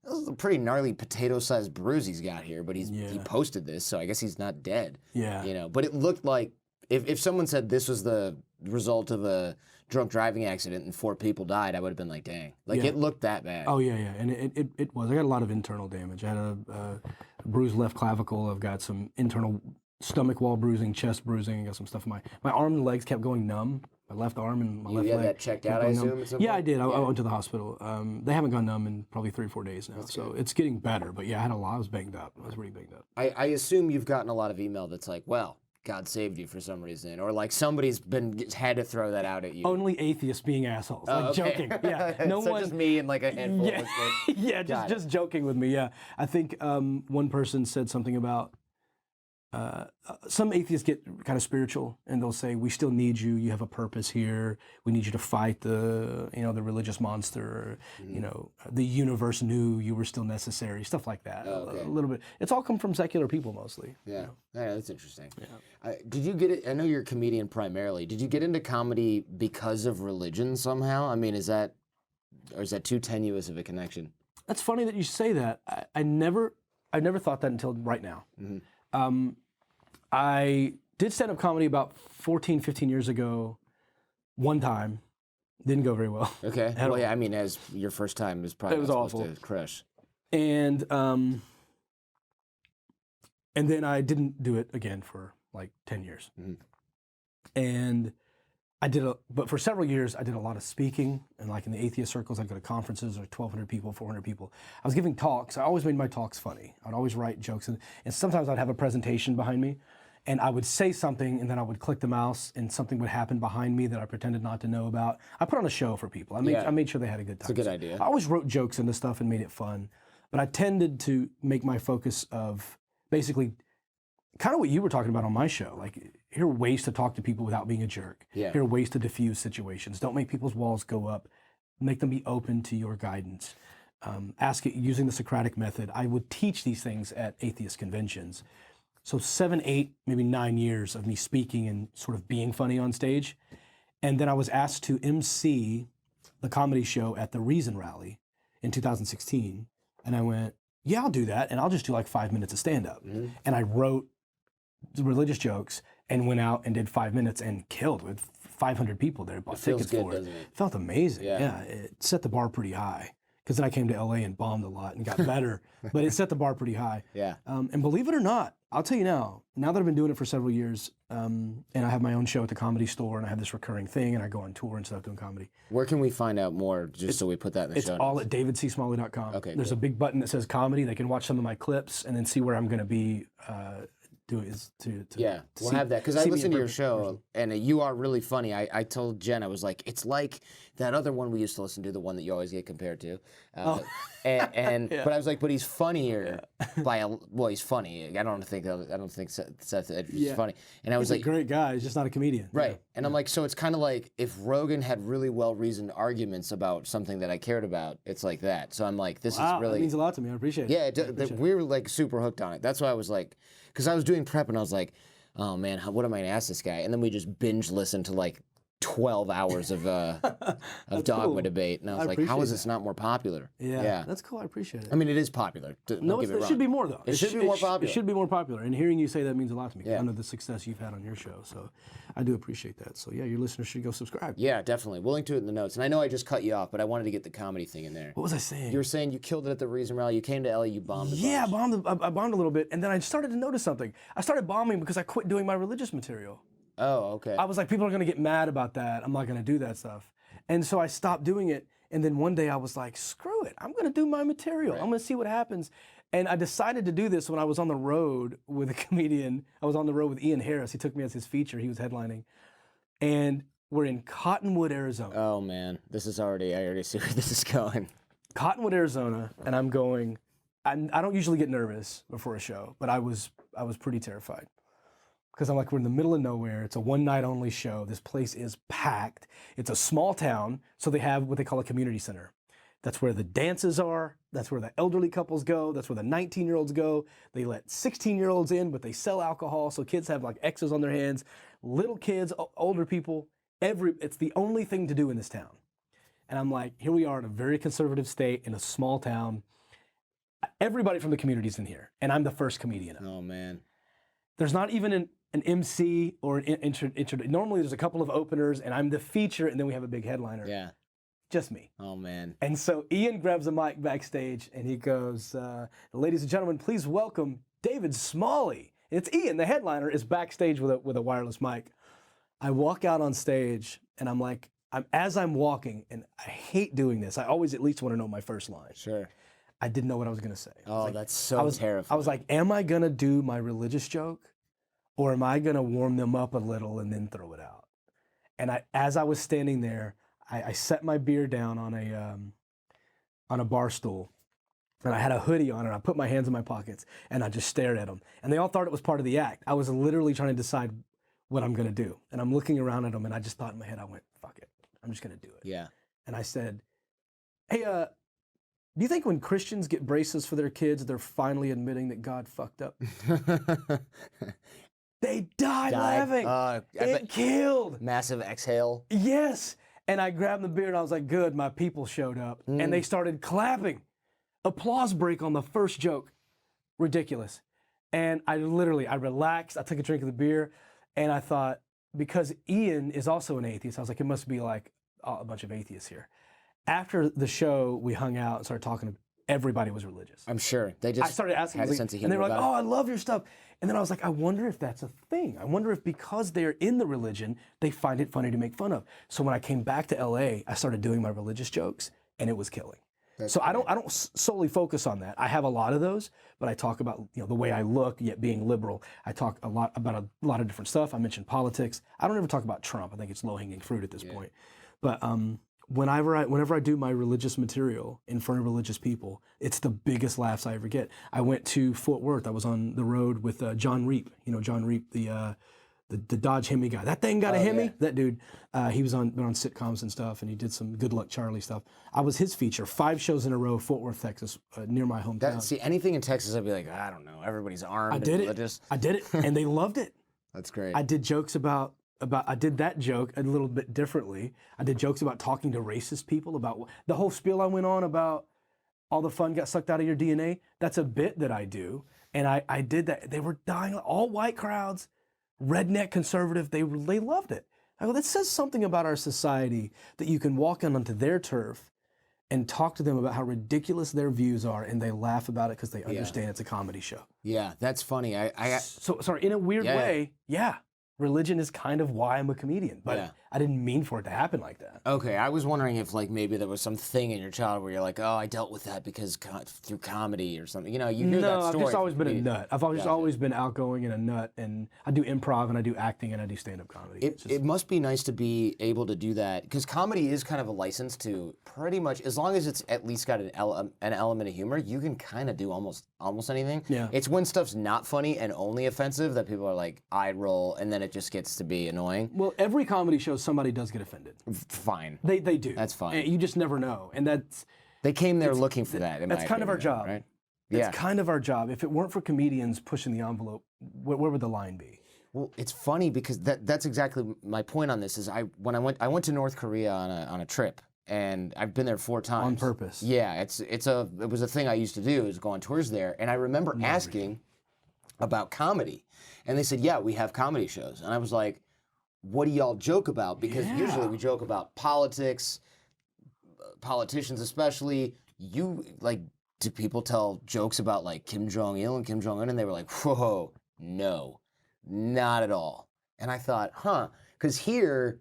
this is a pretty gnarly potato-sized bruise he's got here, but he posted this, so I guess he's not dead. Yeah. You know, but it looked like, if someone said this was the result of a drunk driving accident and 4 people died, I would have been like, dang. Like, it looked that bad. Oh, yeah. And it was. I got a lot of internal damage. I had a bruised left clavicle. I've got some internal stomach wall bruising, chest bruising. I got some stuff in my arm and legs kept going numb. My left arm and my left leg. You had that checked out, I assume, at some point? I did. I went to the hospital. They haven't gone numb in probably 3 or 4 days now. So it's getting better. But yeah, I was banged up. I was really banged up. I assume you've gotten a lot of email that's like, well, God saved you for some reason, or like somebody's had to throw that out at you. Only atheists being assholes, like joking. Yeah, no so one. Just me and like a handful. Just joking with me. Yeah, I think one person said something about some atheists get kind of spiritual, and they'll say, "We still need you. You have a purpose here. We need you to fight the religious monster. The universe knew you were still necessary. Stuff like that. A little bit. It's all come from secular people mostly. Yeah, yeah, that's interesting. Yeah. Did you get it? I know you're a comedian primarily. Did you get into comedy because of religion somehow? I mean, is that too tenuous of a connection? That's funny that you say that. I never thought that until right now. Mm-hmm. I did stand-up comedy about 14, 15 years ago, one time. Didn't go very well. Okay. Well, yeah, I mean, as your first time is probably not supposed to crush. And then I didn't do it again for like 10 years. Mm-hmm. And but for several years, I did a lot of speaking, and like in the atheist circles, I'd go to conferences, or 1,200 people, 400 people. I was giving talks. I always made my talks funny. I'd always write jokes, and sometimes I'd have a presentation behind me, and I would say something, and then I would click the mouse, and something would happen behind me that I pretended not to know about. I put on a show for people. I made sure they had a good time. It's a good idea. I always wrote jokes into stuff and made it fun, but I tended to make my focus of basically kind of what you were talking about on my show. Like, here are ways to talk to people without being a jerk. Yeah. Here are ways to diffuse situations. Don't make people's walls go up. Make them be open to your guidance. Ask it using the Socratic method. I would teach these things at atheist conventions. So 7, 8, maybe 9 years of me speaking and sort of being funny on stage. And then I was asked to MC the comedy show at the Reason Rally in 2016. And I went, yeah, I'll do that. And I'll just do like 5 minutes of stand-up. And I wrote religious jokes and went out and did 5 minutes and killed with 500 people there. Bought tickets for it. Felt amazing. Yeah, it set the bar pretty high. Because then I came to LA and bombed a lot and got better. But it set the bar pretty high. Yeah. And believe it or not, I'll tell you now that I've been doing it for several years, and I have my own show at the Comedy Store, and I have this recurring thing, and I go on tour and stuff doing comedy. Where can we find out more, just so we put that in the show notes? It's all at davidsmalley.com. Okay, There's a big button that says comedy. They can watch some of my clips and then see where I'm going to be we'll have that, because I listened to your show and you are really funny. I told Jen, I was like, it's like that other one we used to listen to, the one that you always get compared to. But I was like, but he's funnier he's funny. I don't think Seth is funny. And I was he's like, a great guy. He's just not a comedian. Right. And I'm like, so it's kind of like if Rogan had really well-reasoned arguments about something that I cared about, it's like that. So I'm like, this is really... That means a lot to me. I appreciate it. Yeah, we were like super hooked on it. That's why I was like, because I was doing prep and I was like, oh man, what am I gonna ask this guy? And then we just binge listened to like 12 hours of Dogma Debate, and I was like, how is this not more popular? Yeah, that's cool. I appreciate it. I mean, it is popular. No, it should be more though. It should be more popular. It should be more popular. And hearing you say that means a lot to me. Yeah. I know the success you've had on your show, so I do appreciate that. So yeah, your listeners should go subscribe. Yeah, definitely. We'll link to it in the notes. And I know I just cut you off, but I wanted to get the comedy thing in there. What was I saying? You were saying you killed it at the Reason Rally. You came to LA, you bombed. Yeah, I bombed a little bit, and then I started to notice something. I started bombing because I quit doing my religious material. Oh, okay. I was like, people are going to get mad about that. I'm not going to do that stuff. And so I stopped doing it. And then one day I was like, screw it. I'm going to do my material. I'm going to see what happens. And I decided to do this when I was on the road with a comedian. I was on the road with Ian Harris. He took me as his feature. He was headlining. And we're in Cottonwood, Arizona. Oh, man. I already see where this is going. Cottonwood, Arizona. And I'm going, I don't usually get nervous before a show, but I was pretty terrified. Because I'm like, we're in the middle of nowhere. It's a one-night-only show. This place is packed. It's a small town, so they have what they call a community center. That's where the dances are. That's where the elderly couples go. That's where the 19-year-olds go. They let 16-year-olds in, but they sell alcohol, so kids have like X's on their hands. Little kids, older people, it's the only thing to do in this town. And I'm like, here we are in a very conservative state in a small town. Everybody from the community's in here, and I'm the first comedian. Oh, man. There's not even an MC or an intro. Normally there's a couple of openers and I'm the feature and then we have a big headliner. Yeah. Just me. Oh, man. And so Ian grabs a mic backstage and he goes, ladies and gentlemen, please welcome David Smalley. And it's Ian, the headliner, is backstage with a wireless mic. I walk out on stage and I'm like, as I'm walking, and I hate doing this, I always at least want to know my first line. Sure. I didn't know what I was going to say. Oh, that's so terrifying. I was like, am I going to do my religious joke? Or am I going to warm them up a little and then throw it out? And as I was standing there, I set my beer down on a bar stool, and I had a hoodie on, and I put my hands in my pockets, and I just stared at them. And they all thought it was part of the act. I was literally trying to decide what I'm going to do. And I'm looking around at them, and I just thought in my head, I went, fuck it. I'm just going to do it. Yeah. And I said, hey, do you think when Christians get braces for their kids, they're finally admitting that God fucked up? They died laughing. It killed. Massive exhale. Yes. And I grabbed the beer and I was like, good, my people showed up. And they started clapping. Applause break on the first joke. Ridiculous. And I relaxed. I took a drink of the beer and I thought, because Ian is also an atheist, I was like, it must be like a bunch of atheists here. After the show, we hung out and started talking. Everybody was religious. I'm sure. I started asking, had a sense of humor, and they were like, oh, I love your stuff. And then I was like, I wonder if that's a thing. I wonder if because they're in the religion, they find it funny to make fun of. So when I came back to LA, I started doing my religious jokes, and it was killing. So I don't solely focus on that. I have a lot of those, but I talk about the way I look, yet being liberal. I talk a lot about a lot of different stuff. I mentioned politics. I don't ever talk about Trump. I think it's low-hanging fruit at this point. But whenever I do my religious material in front of religious people, it's the biggest laughs I ever get. I went to Fort Worth. I was on the road with John Reap. John Reap, the Dodge Hemi guy. That thing got a Hemi? Yeah. That dude, he was been on sitcoms and stuff, and he did some Good Luck Charlie stuff. I was his feature, 5 shows in a row, Fort Worth, Texas, near my hometown. See, anything in Texas, I'd be like, I don't know, everybody's armed and religious. I did it, and they loved it. That's great. I did jokes about I did that joke a little bit differently. I did jokes about talking to racist people, about the whole spiel I went on about all the fun got sucked out of your DNA. That's a bit that I do, and I did that. They were dying, all white crowds. Redneck conservative, they loved it. I go, that says something about our society that you can walk in onto their turf and talk to them about how ridiculous their views are, and they laugh about it because they understand it's a comedy show. Yeah, that's funny. So sorry, in a weird way, religion is kind of why I'm a comedian, but I didn't mean for it to happen like that. Okay, I was wondering if maybe there was some thing in your childhood where you're like, oh, I dealt with that because through comedy or something. You hear that story. No, I've just always been a nut. I've always been outgoing and a nut, and I do improv and I do acting and I do stand-up comedy. It must be nice to be able to do that, because comedy is kind of a license to pretty much, as long as it's at least got an element of humor, you can kind of do almost anything. Yeah. It's when stuff's not funny and only offensive that people are like, eye roll, and then it just gets to be annoying. Well, every comedy show, somebody does get offended. Fine. They do. That's fine. And you just never know. And they came there looking for that. That's kind of our job. Right? It's kind of our job. If it weren't for comedians pushing the envelope, where would the line be? Well, it's funny because that's exactly my point on this. Is I went to North Korea on a trip, and I've been there 4 times. On purpose. Yeah, it was a thing I used to do, is go on tours there, and I remember asking about comedy, and they said, yeah, we have comedy shows, and I was like, what do y'all joke about? Because usually we joke about politics, politicians especially. Do people tell jokes about Kim Jong-il and Kim Jong-un? And they were like, whoa, no, not at all. And I thought, because here,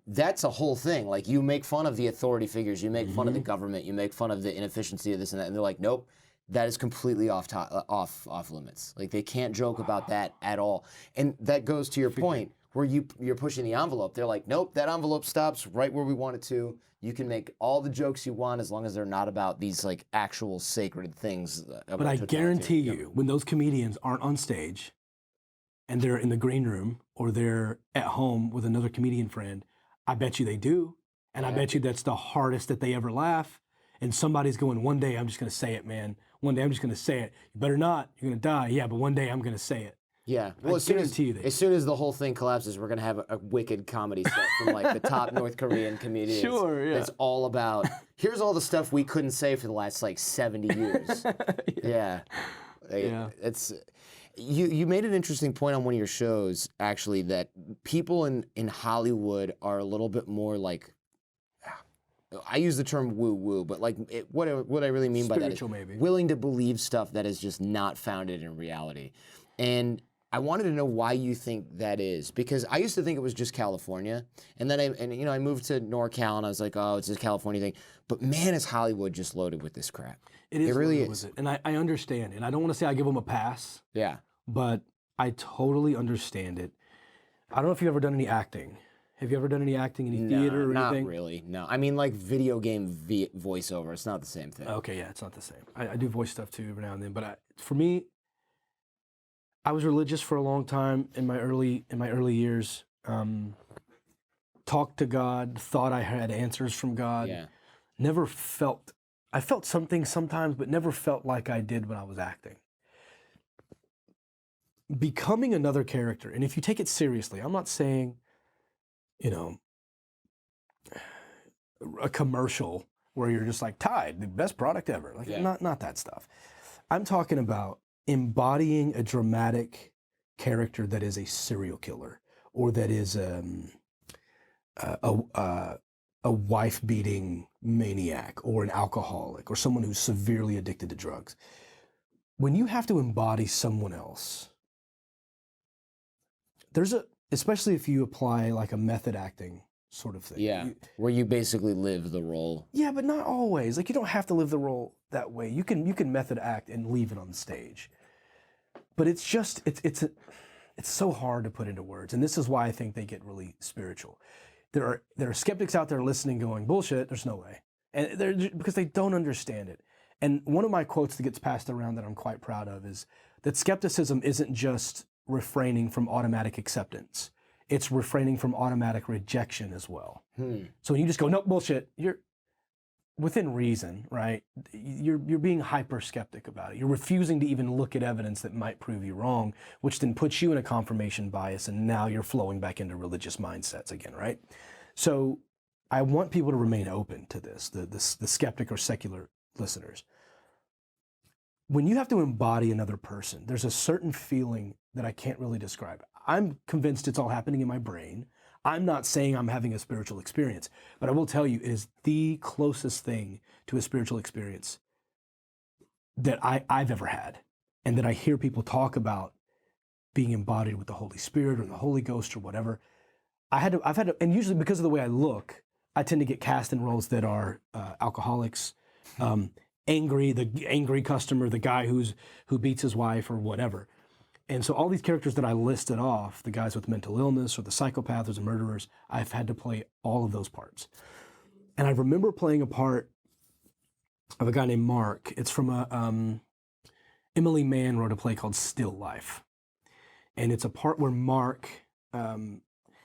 that's a whole thing. You make fun of the authority figures, you make fun of the government, you make fun of the inefficiency of this and that, and they're like, nope, that is completely off limits. They can't joke about that at all. And that goes to your point, where you're pushing the envelope. They're like, nope, that envelope stops right where we want it to. You can make all the jokes you want as long as they're not about these actual sacred things. But I guarantee you, when those comedians aren't on stage and they're in the green room or they're at home with another comedian friend, I bet you they do. And I bet you that's the hardest that they ever laugh. And somebody's going, one day I'm just going to say it, man. One day I'm just going to say it. You better not. You're going to die. Yeah, but one day I'm going to say it. Yeah. Well, as soon as the whole thing collapses, we're going to have a wicked comedy set from the top North Korean comedians. Sure, yeah. That's all about, here's all the stuff we couldn't say for the last 70 years. Yeah. It's you made an interesting point on one of your shows, actually, that people in Hollywood are a little bit more I use the term woo-woo, but what I really mean by that is willing to believe stuff that is just not founded in reality. And I wanted to know why you think that is, because I used to think it was just California, and then I moved to NorCal, and I was like, oh, it's this California thing. But man, is Hollywood just loaded with this crap? It really is. And I understand, and I don't want to say I give them a pass. Yeah. But I totally understand it. I don't know if you've ever done any acting. Have you ever done any acting, any theater or anything? Not really, no. I mean, video game voiceover. It's not the same thing. Okay, yeah, it's not the same. I do voice stuff too every now and then. But for me, I was religious for a long time in my early years. Talked to God, thought I had answers from God. Yeah. I felt something sometimes, but never felt like I did when I was acting. Becoming another character, and if you take it seriously, I'm not saying, a commercial where you're just Tide, the best product ever. Not that stuff. I'm talking about embodying a dramatic character that is a serial killer, or that is a wife-beating maniac, or an alcoholic, or someone who's severely addicted to drugs. When you have to embody someone else, especially if you apply a method acting sort of thing. Yeah, where you basically live the role. Yeah, but not always. Like, you don't have to live the role that way. You can method act and leave it on the stage. But it's just, it's so hard to put into words. And this is why I think they get really spiritual. There are skeptics out there listening going, bullshit, there's no way. And because they don't understand it. And one of my quotes that gets passed around that I'm quite proud of is that skepticism isn't just refraining from automatic acceptance. It's refraining from automatic rejection as well. So when you just go, nope, bullshit, you're within reason, right? You're being hyper skeptic about it. You're refusing to even look at evidence that might prove you wrong, which then puts you in a confirmation bias, and now you're flowing back into religious mindsets again, right? So I want people to remain open to this, the skeptic or secular listeners. When you have to embody another person, there's a certain feeling that I can't really describe. I'm convinced it's all happening in my brain. I'm not saying I'm having a spiritual experience, but I will tell you it is the closest thing to a spiritual experience that I've ever had, and that I hear people talk about being embodied with the Holy Spirit or the Holy Ghost or whatever. I've had to, and usually because of the way I look, I tend to get cast in roles that are alcoholics, angry, the angry customer, the guy who beats his wife or whatever. And so all these characters that I listed off, the guys with mental illness or the psychopaths or the murderers, I've had to play all of those parts. And I remember playing a part of a guy named Mark. It's from Emily Mann wrote a play called Still Life. And it's a part where Mark,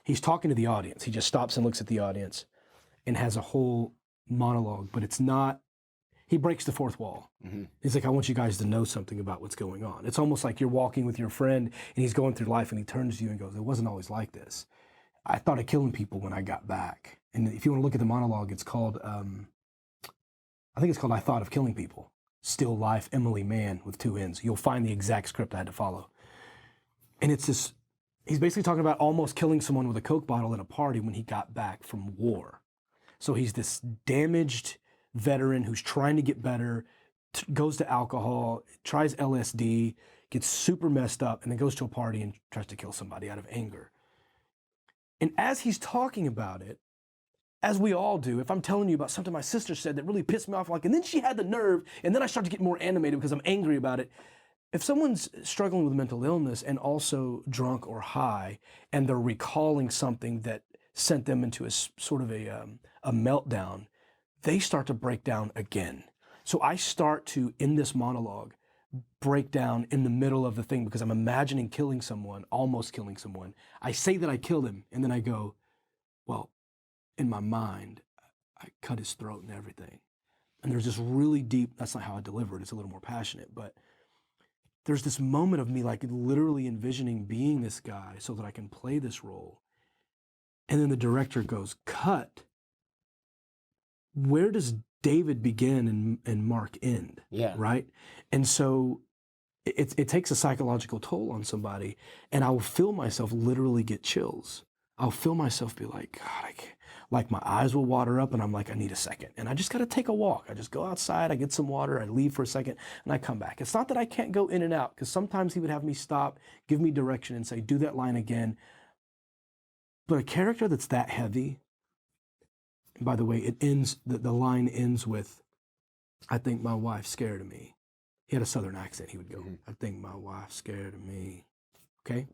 he's talking to the audience. He just stops and looks at the audience and has a whole monologue, but it's not, he breaks the fourth wall. He's like, I want you guys to know something about what's going on. It's almost like you're walking with your friend and he's going through life and he turns to you and goes, it wasn't always like this. I thought of killing people when I got back. And if you want to look at the monologue, it's called, I think it's called I Thought of Killing People. Still Life, Emily Mann with 2 N's. You'll find the exact script I had to follow. And it's this, he's basically talking about almost killing someone with a Coke bottle at a party when he got back from war. So he's this damaged veteran who's trying to get better, goes to alcohol, tries LSD, gets super messed up, and then goes to a party and tries to kill somebody out of anger. And as he's talking about it, as we all do, if I'm telling you about something my sister said that really pissed me off, like, and then she had the nerve, and then I start to get more animated because I'm angry about it. If someone's struggling with mental illness and also drunk or high, and they're recalling something that sent them into a sort of a meltdown, they start to break down again. So I start to, in this monologue, break down in the middle of the thing because I'm imagining killing someone, almost killing someone. I say that I killed him, and then I go, well, in my mind, I cut his throat and everything. And there's this really deep, that's not how I deliver it, it's a little more passionate, but there's this moment of me like literally envisioning being this guy so that I can play this role. And then the director goes, cut. Where does David begin and Mark end? Yeah. Right? And so it takes a psychological toll on somebody, and I will feel myself literally get chills. I'll feel myself be like, God, I can't. Like my eyes will water up and I'm like, I need a second. And I just got to take a walk. I just go outside, I get some water, I leave for a second, and I come back. It's not that I can't go in and out, because sometimes he would have me stop, give me direction and say, do that line again. But a character that's that heavy, and by the way, it ends, the line ends with, I think my wife's scared of me. He had a Southern accent. He would go, I think my wife's scared of me. Okay?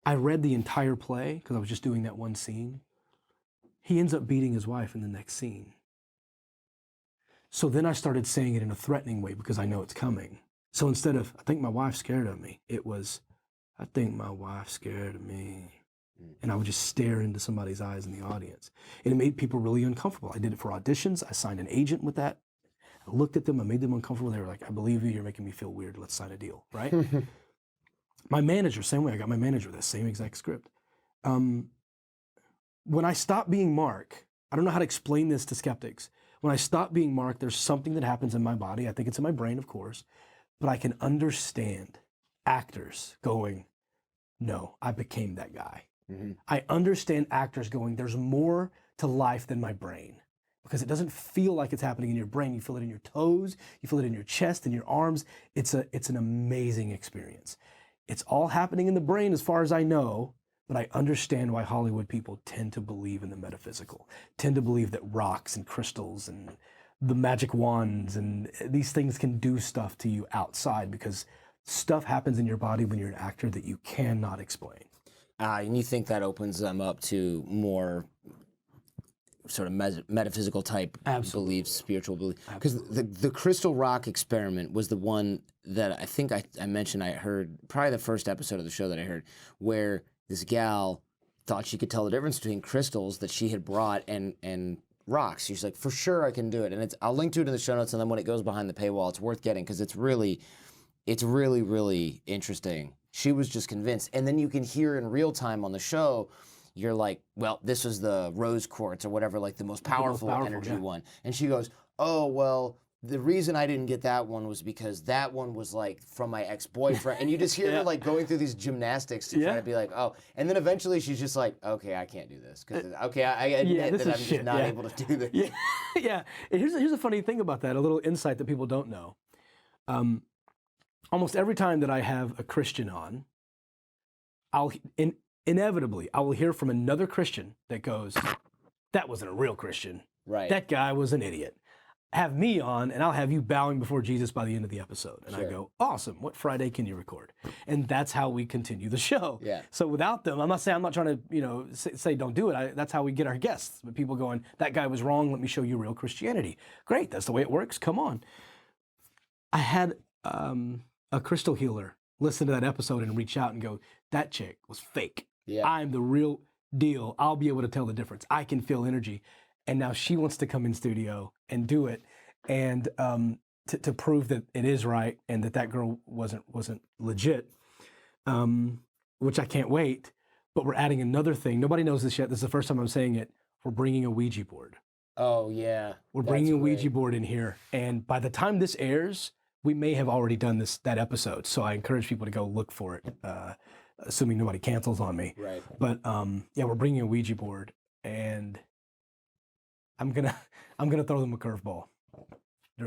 I read the entire play because I was just doing that one scene. He ends up beating his wife in the next scene. So then I started saying it in a threatening way because I know it's coming. So instead of, I think my wife's scared of me, it was, I think my wife's scared of me. And I would just stare into somebody's eyes in the audience. And it made people really uncomfortable. I did it for auditions. I signed an agent with that. I looked at them, I made them uncomfortable. They were like, I believe you, you're making me feel weird. Let's sign a deal, right? My manager, same way, I got my manager this same exact script. When I stop being Mark, I don't know how to explain this to skeptics. When I stop being Mark, there's something that happens in my body. I think it's in my brain, of course, but I can understand actors going, no, I became that guy. I understand actors going, there's more to life than my brain, because it doesn't feel like it's happening in your brain. You feel it in your toes, you feel it in your chest and your arms. It's an amazing experience. It's all happening in the brain as far as I know, but I understand why Hollywood people tend to believe in the metaphysical, tend to believe that rocks and crystals and the magic wands and these things can do stuff to you outside, because stuff happens in your body when you're an actor that you cannot explain. And you think that opens them up to more sort of metaphysical type beliefs, spiritual beliefs? Because the crystal rock experiment was the one that I think I mentioned. I heard probably the first episode of the show that I heard, where this gal thought she could tell the difference between crystals that she had brought and rocks. She's like, for sure I can do it. And I'll link to it in the show notes, and then when it goes behind the paywall, it's worth getting, because it's really, really interesting. She was just convinced. And then you can hear in real time on the show, you're like, well, this was the rose quartz or whatever, like the most powerful energy one. And she goes, oh, well, the reason I didn't get that one was because that one was like from my ex-boyfriend. And you just hear her like going through these gymnastics to try to be like, oh. And then eventually she's just like, okay, I can't do this. Because, okay, I admit that I'm just not able to do this. Yeah. And here's a funny thing about that, a little insight that people don't know. Almost every time that I have a Christian on, inevitably, I will hear from another Christian that goes, that wasn't a real Christian. Right. That guy was an idiot. Have me on, and I'll have you bowing before Jesus by the end of the episode. And I go, awesome, what Friday can you record? And that's how we continue the show. Yeah. So without them, I'm not trying to, say don't do it. That's how we get our guests. But people going, that guy was wrong, let me show you real Christianity. Great, that's the way it works, come on. I had a crystal healer listen to that episode and reach out and go, that chick was fake. Yeah. I'm the real deal. I'll be able to tell the difference. I can feel energy. And now she wants to come in studio and do it, and to prove that it is right and that girl wasn't legit, which I can't wait. But we're adding another thing. Nobody knows this yet. This is the first time I'm saying it. We're bringing a Ouija board. Oh, yeah. We're bringing a Ouija board in here. And by the time this airs, we may have already done that episode. So I encourage people to go look for it, assuming nobody cancels on me. Right. But yeah, we're bringing a Ouija board, and I'm gonna throw them a curveball.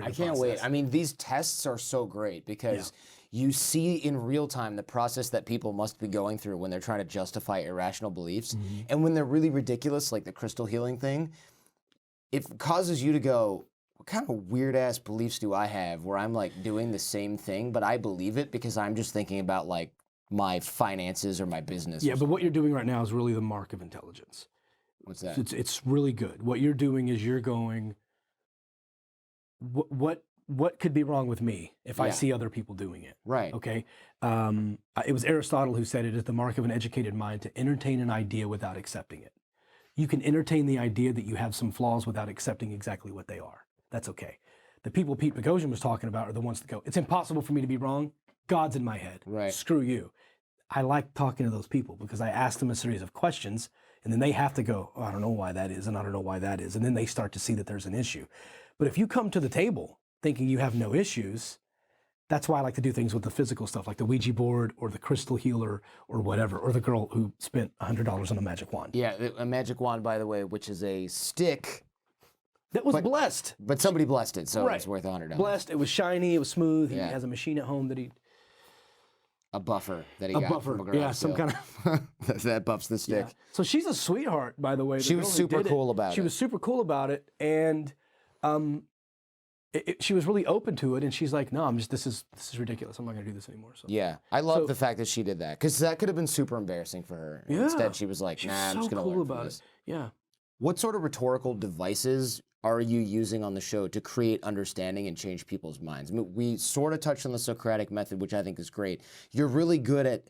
I can't wait. I mean, these tests are so great because you see in real time the process that people must be going through when they're trying to justify irrational beliefs. Mm-hmm. And when they're really ridiculous, like the crystal healing thing, it causes you to go, what kind of weird-ass beliefs do I have where I'm like doing the same thing, but I believe it because I'm just thinking about like my finances or my business. Yeah, but what you're doing right now is really the mark of intelligence. What's that? It's really good. What you're doing is you're going, what could be wrong with me if I see other people doing it? Right. Okay. It was Aristotle who said it is the mark of an educated mind to entertain an idea without accepting it. You can entertain the idea that you have some flaws without accepting exactly what they are. That's okay. The people Pete Boghossian was talking about are the ones that go, it's impossible for me to be wrong. God's in my head. Right. Screw you. I like talking to those people because I ask them a series of questions, and then they have to go, oh, I don't know why that is, and I don't know why that is. And then they start to see that there's an issue. But if you come to the table thinking you have no issues, that's why I like to do things with the physical stuff, like the Ouija board or the crystal healer or whatever, or the girl who spent $100 on a magic wand. Yeah, a magic wand, by the way, which is a stick. That was blessed. But somebody blessed it, so it's worth $100. Blessed, it was shiny, it was smooth. He has a machine at home that a buffer that he got from a garage. Yeah, some kind of that buffs the stick. Yeah. So she's a sweetheart, by the way. She was super cool about it. She was super cool about it, and she was really open to it. And she's like, "No, this is ridiculous. I'm not going to do this anymore." So yeah, I love the fact that she did that because that could have been super embarrassing for her. Yeah. Instead, she was like, "Nah, I'm just going to learn from this." Yeah. What sort of rhetorical devices are you using on the show to create understanding and change people's minds? I mean, we sort of touched on the Socratic method, which I think is great. You're really good at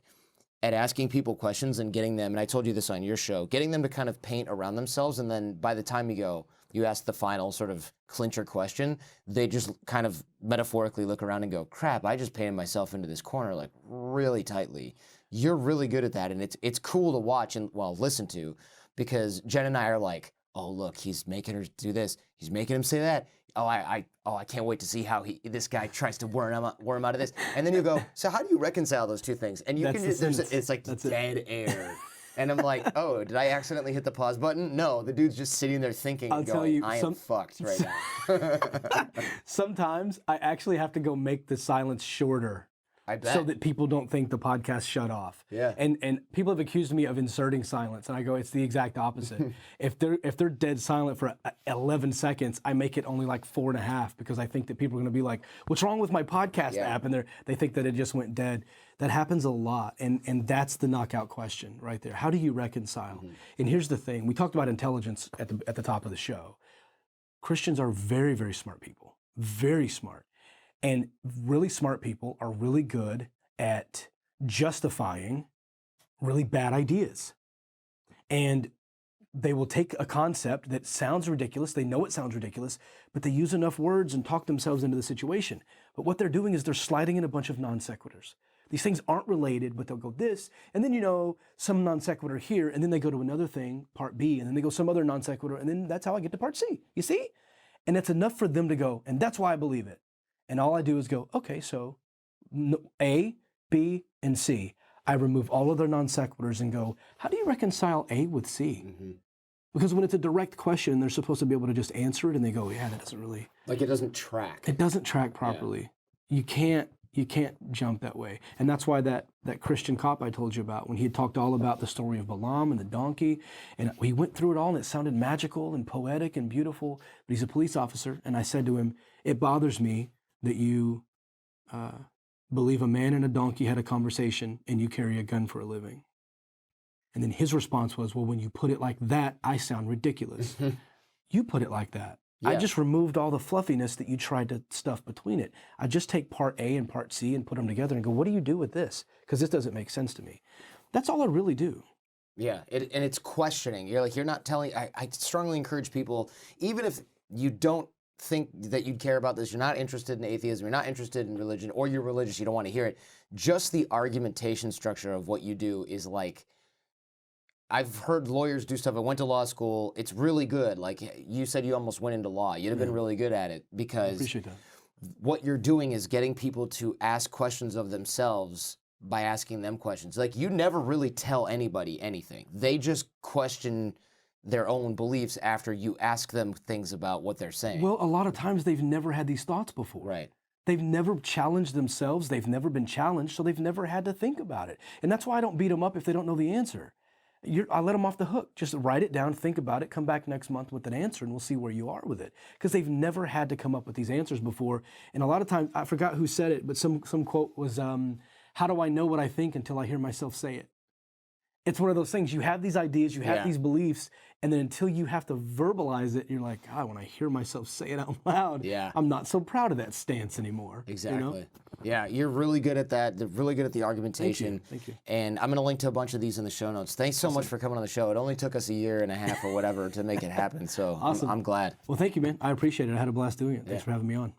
asking people questions and getting them, and I told you this on your show, getting them to kind of paint around themselves, and then by the time you ask the final sort of clincher question, they just kind of metaphorically look around and go, crap, I just painted myself into this corner like really tightly. You're really good at that, and it's cool to watch and, well, listen to, because Jen and I are like, oh, look, he's making her do this. He's making him say that. Oh, I can't wait to see how this guy tries to worm him out of this. And then you go, so how do you reconcile those two things? And you can just, it's like dead air. And I'm like, oh, did I accidentally hit the pause button? No, the dude's just sitting there thinking and going, I am fucked right now. Sometimes I actually have to go make the silence shorter I bet. So that people don't think the podcast shut off. Yeah. And people have accused me of inserting silence, and I go, it's the exact opposite. If they're dead silent for 11 seconds, I make it only like 4.5 because I think that people are going to be like, "What's wrong with my podcast app?" And they think that it just went dead. That happens a lot, and that's the knockout question right there. How do you reconcile? And here's the thing: we talked about intelligence at the top of the show. Christians are very, very smart people, very smart. And really smart people are really good at justifying really bad ideas. And they will take a concept that sounds ridiculous, they know it sounds ridiculous, but they use enough words and talk themselves into the situation. But what they're doing is they're sliding in a bunch of non sequiturs. These things aren't related, but they'll go this, and then, some non sequitur here, and then they go to another thing, part B, and then they go some other non sequitur, and then that's how I get to part C. You see? And that's enough for them to go, and that's why I believe it. And all I do is go, okay, so A, B, and C. I remove all of their non sequiturs and go, how do you reconcile A with C? Because when it's a direct question, they're supposed to be able to just answer it, and they go, yeah, that doesn't really... Like it doesn't track. It doesn't track properly. Yeah. You can't jump that way. And that's why that Christian cop I told you about, when he had talked all about the story of Balaam and the donkey, and we went through it all, and it sounded magical and poetic and beautiful, but he's a police officer, and I said to him, it bothers me that you believe a man and a donkey had a conversation and you carry a gun for a living. And then his response was, well, when you put it like that, I sound ridiculous. You put it like that. Yeah. I just removed all the fluffiness that you tried to stuff between it. I just take part A and part C and put them together and go, what do you do with this? Because this doesn't make sense to me. That's all I really do. Yeah, and it's questioning. You're not telling, I strongly encourage people, even if you don't think that you'd care about this, you're not interested in atheism, you're not interested in religion, or you're religious, you don't want to hear it, just the argumentation structure of what you do is like, I've heard lawyers do stuff. I went to law school. It's really good. Like you said, you almost went into law. You'd have been really good at it because I appreciate that. What you're doing is getting people to ask questions of themselves by asking them questions. Like you never really tell anybody anything. They just question their own beliefs after you ask them things about what they're saying. Well, a lot of times they've never had these thoughts before. Right. They've never challenged themselves. They've never been challenged, so they've never had to think about it. And that's why I don't beat them up if they don't know the answer. I let them off the hook. Just write it down, think about it, come back next month with an answer, and we'll see where you are with it. Because they've never had to come up with these answers before. And a lot of times, I forgot who said it, but some quote was, how do I know what I think until I hear myself say it? It's one of those things. You have these ideas, you have these beliefs, and then until you have to verbalize it, you're like, God, when I hear myself say it out loud, I'm not so proud of that stance anymore. Exactly. You know? Yeah, you're really good at that. They're really good at the argumentation. Thank you. And I'm going to link to a bunch of these in the show notes. Thanks so much for coming on the show. It only took us 1.5 years or whatever to make it happen, so I'm glad. Well, thank you, man. I appreciate it. I had a blast doing it. Thanks for having me on.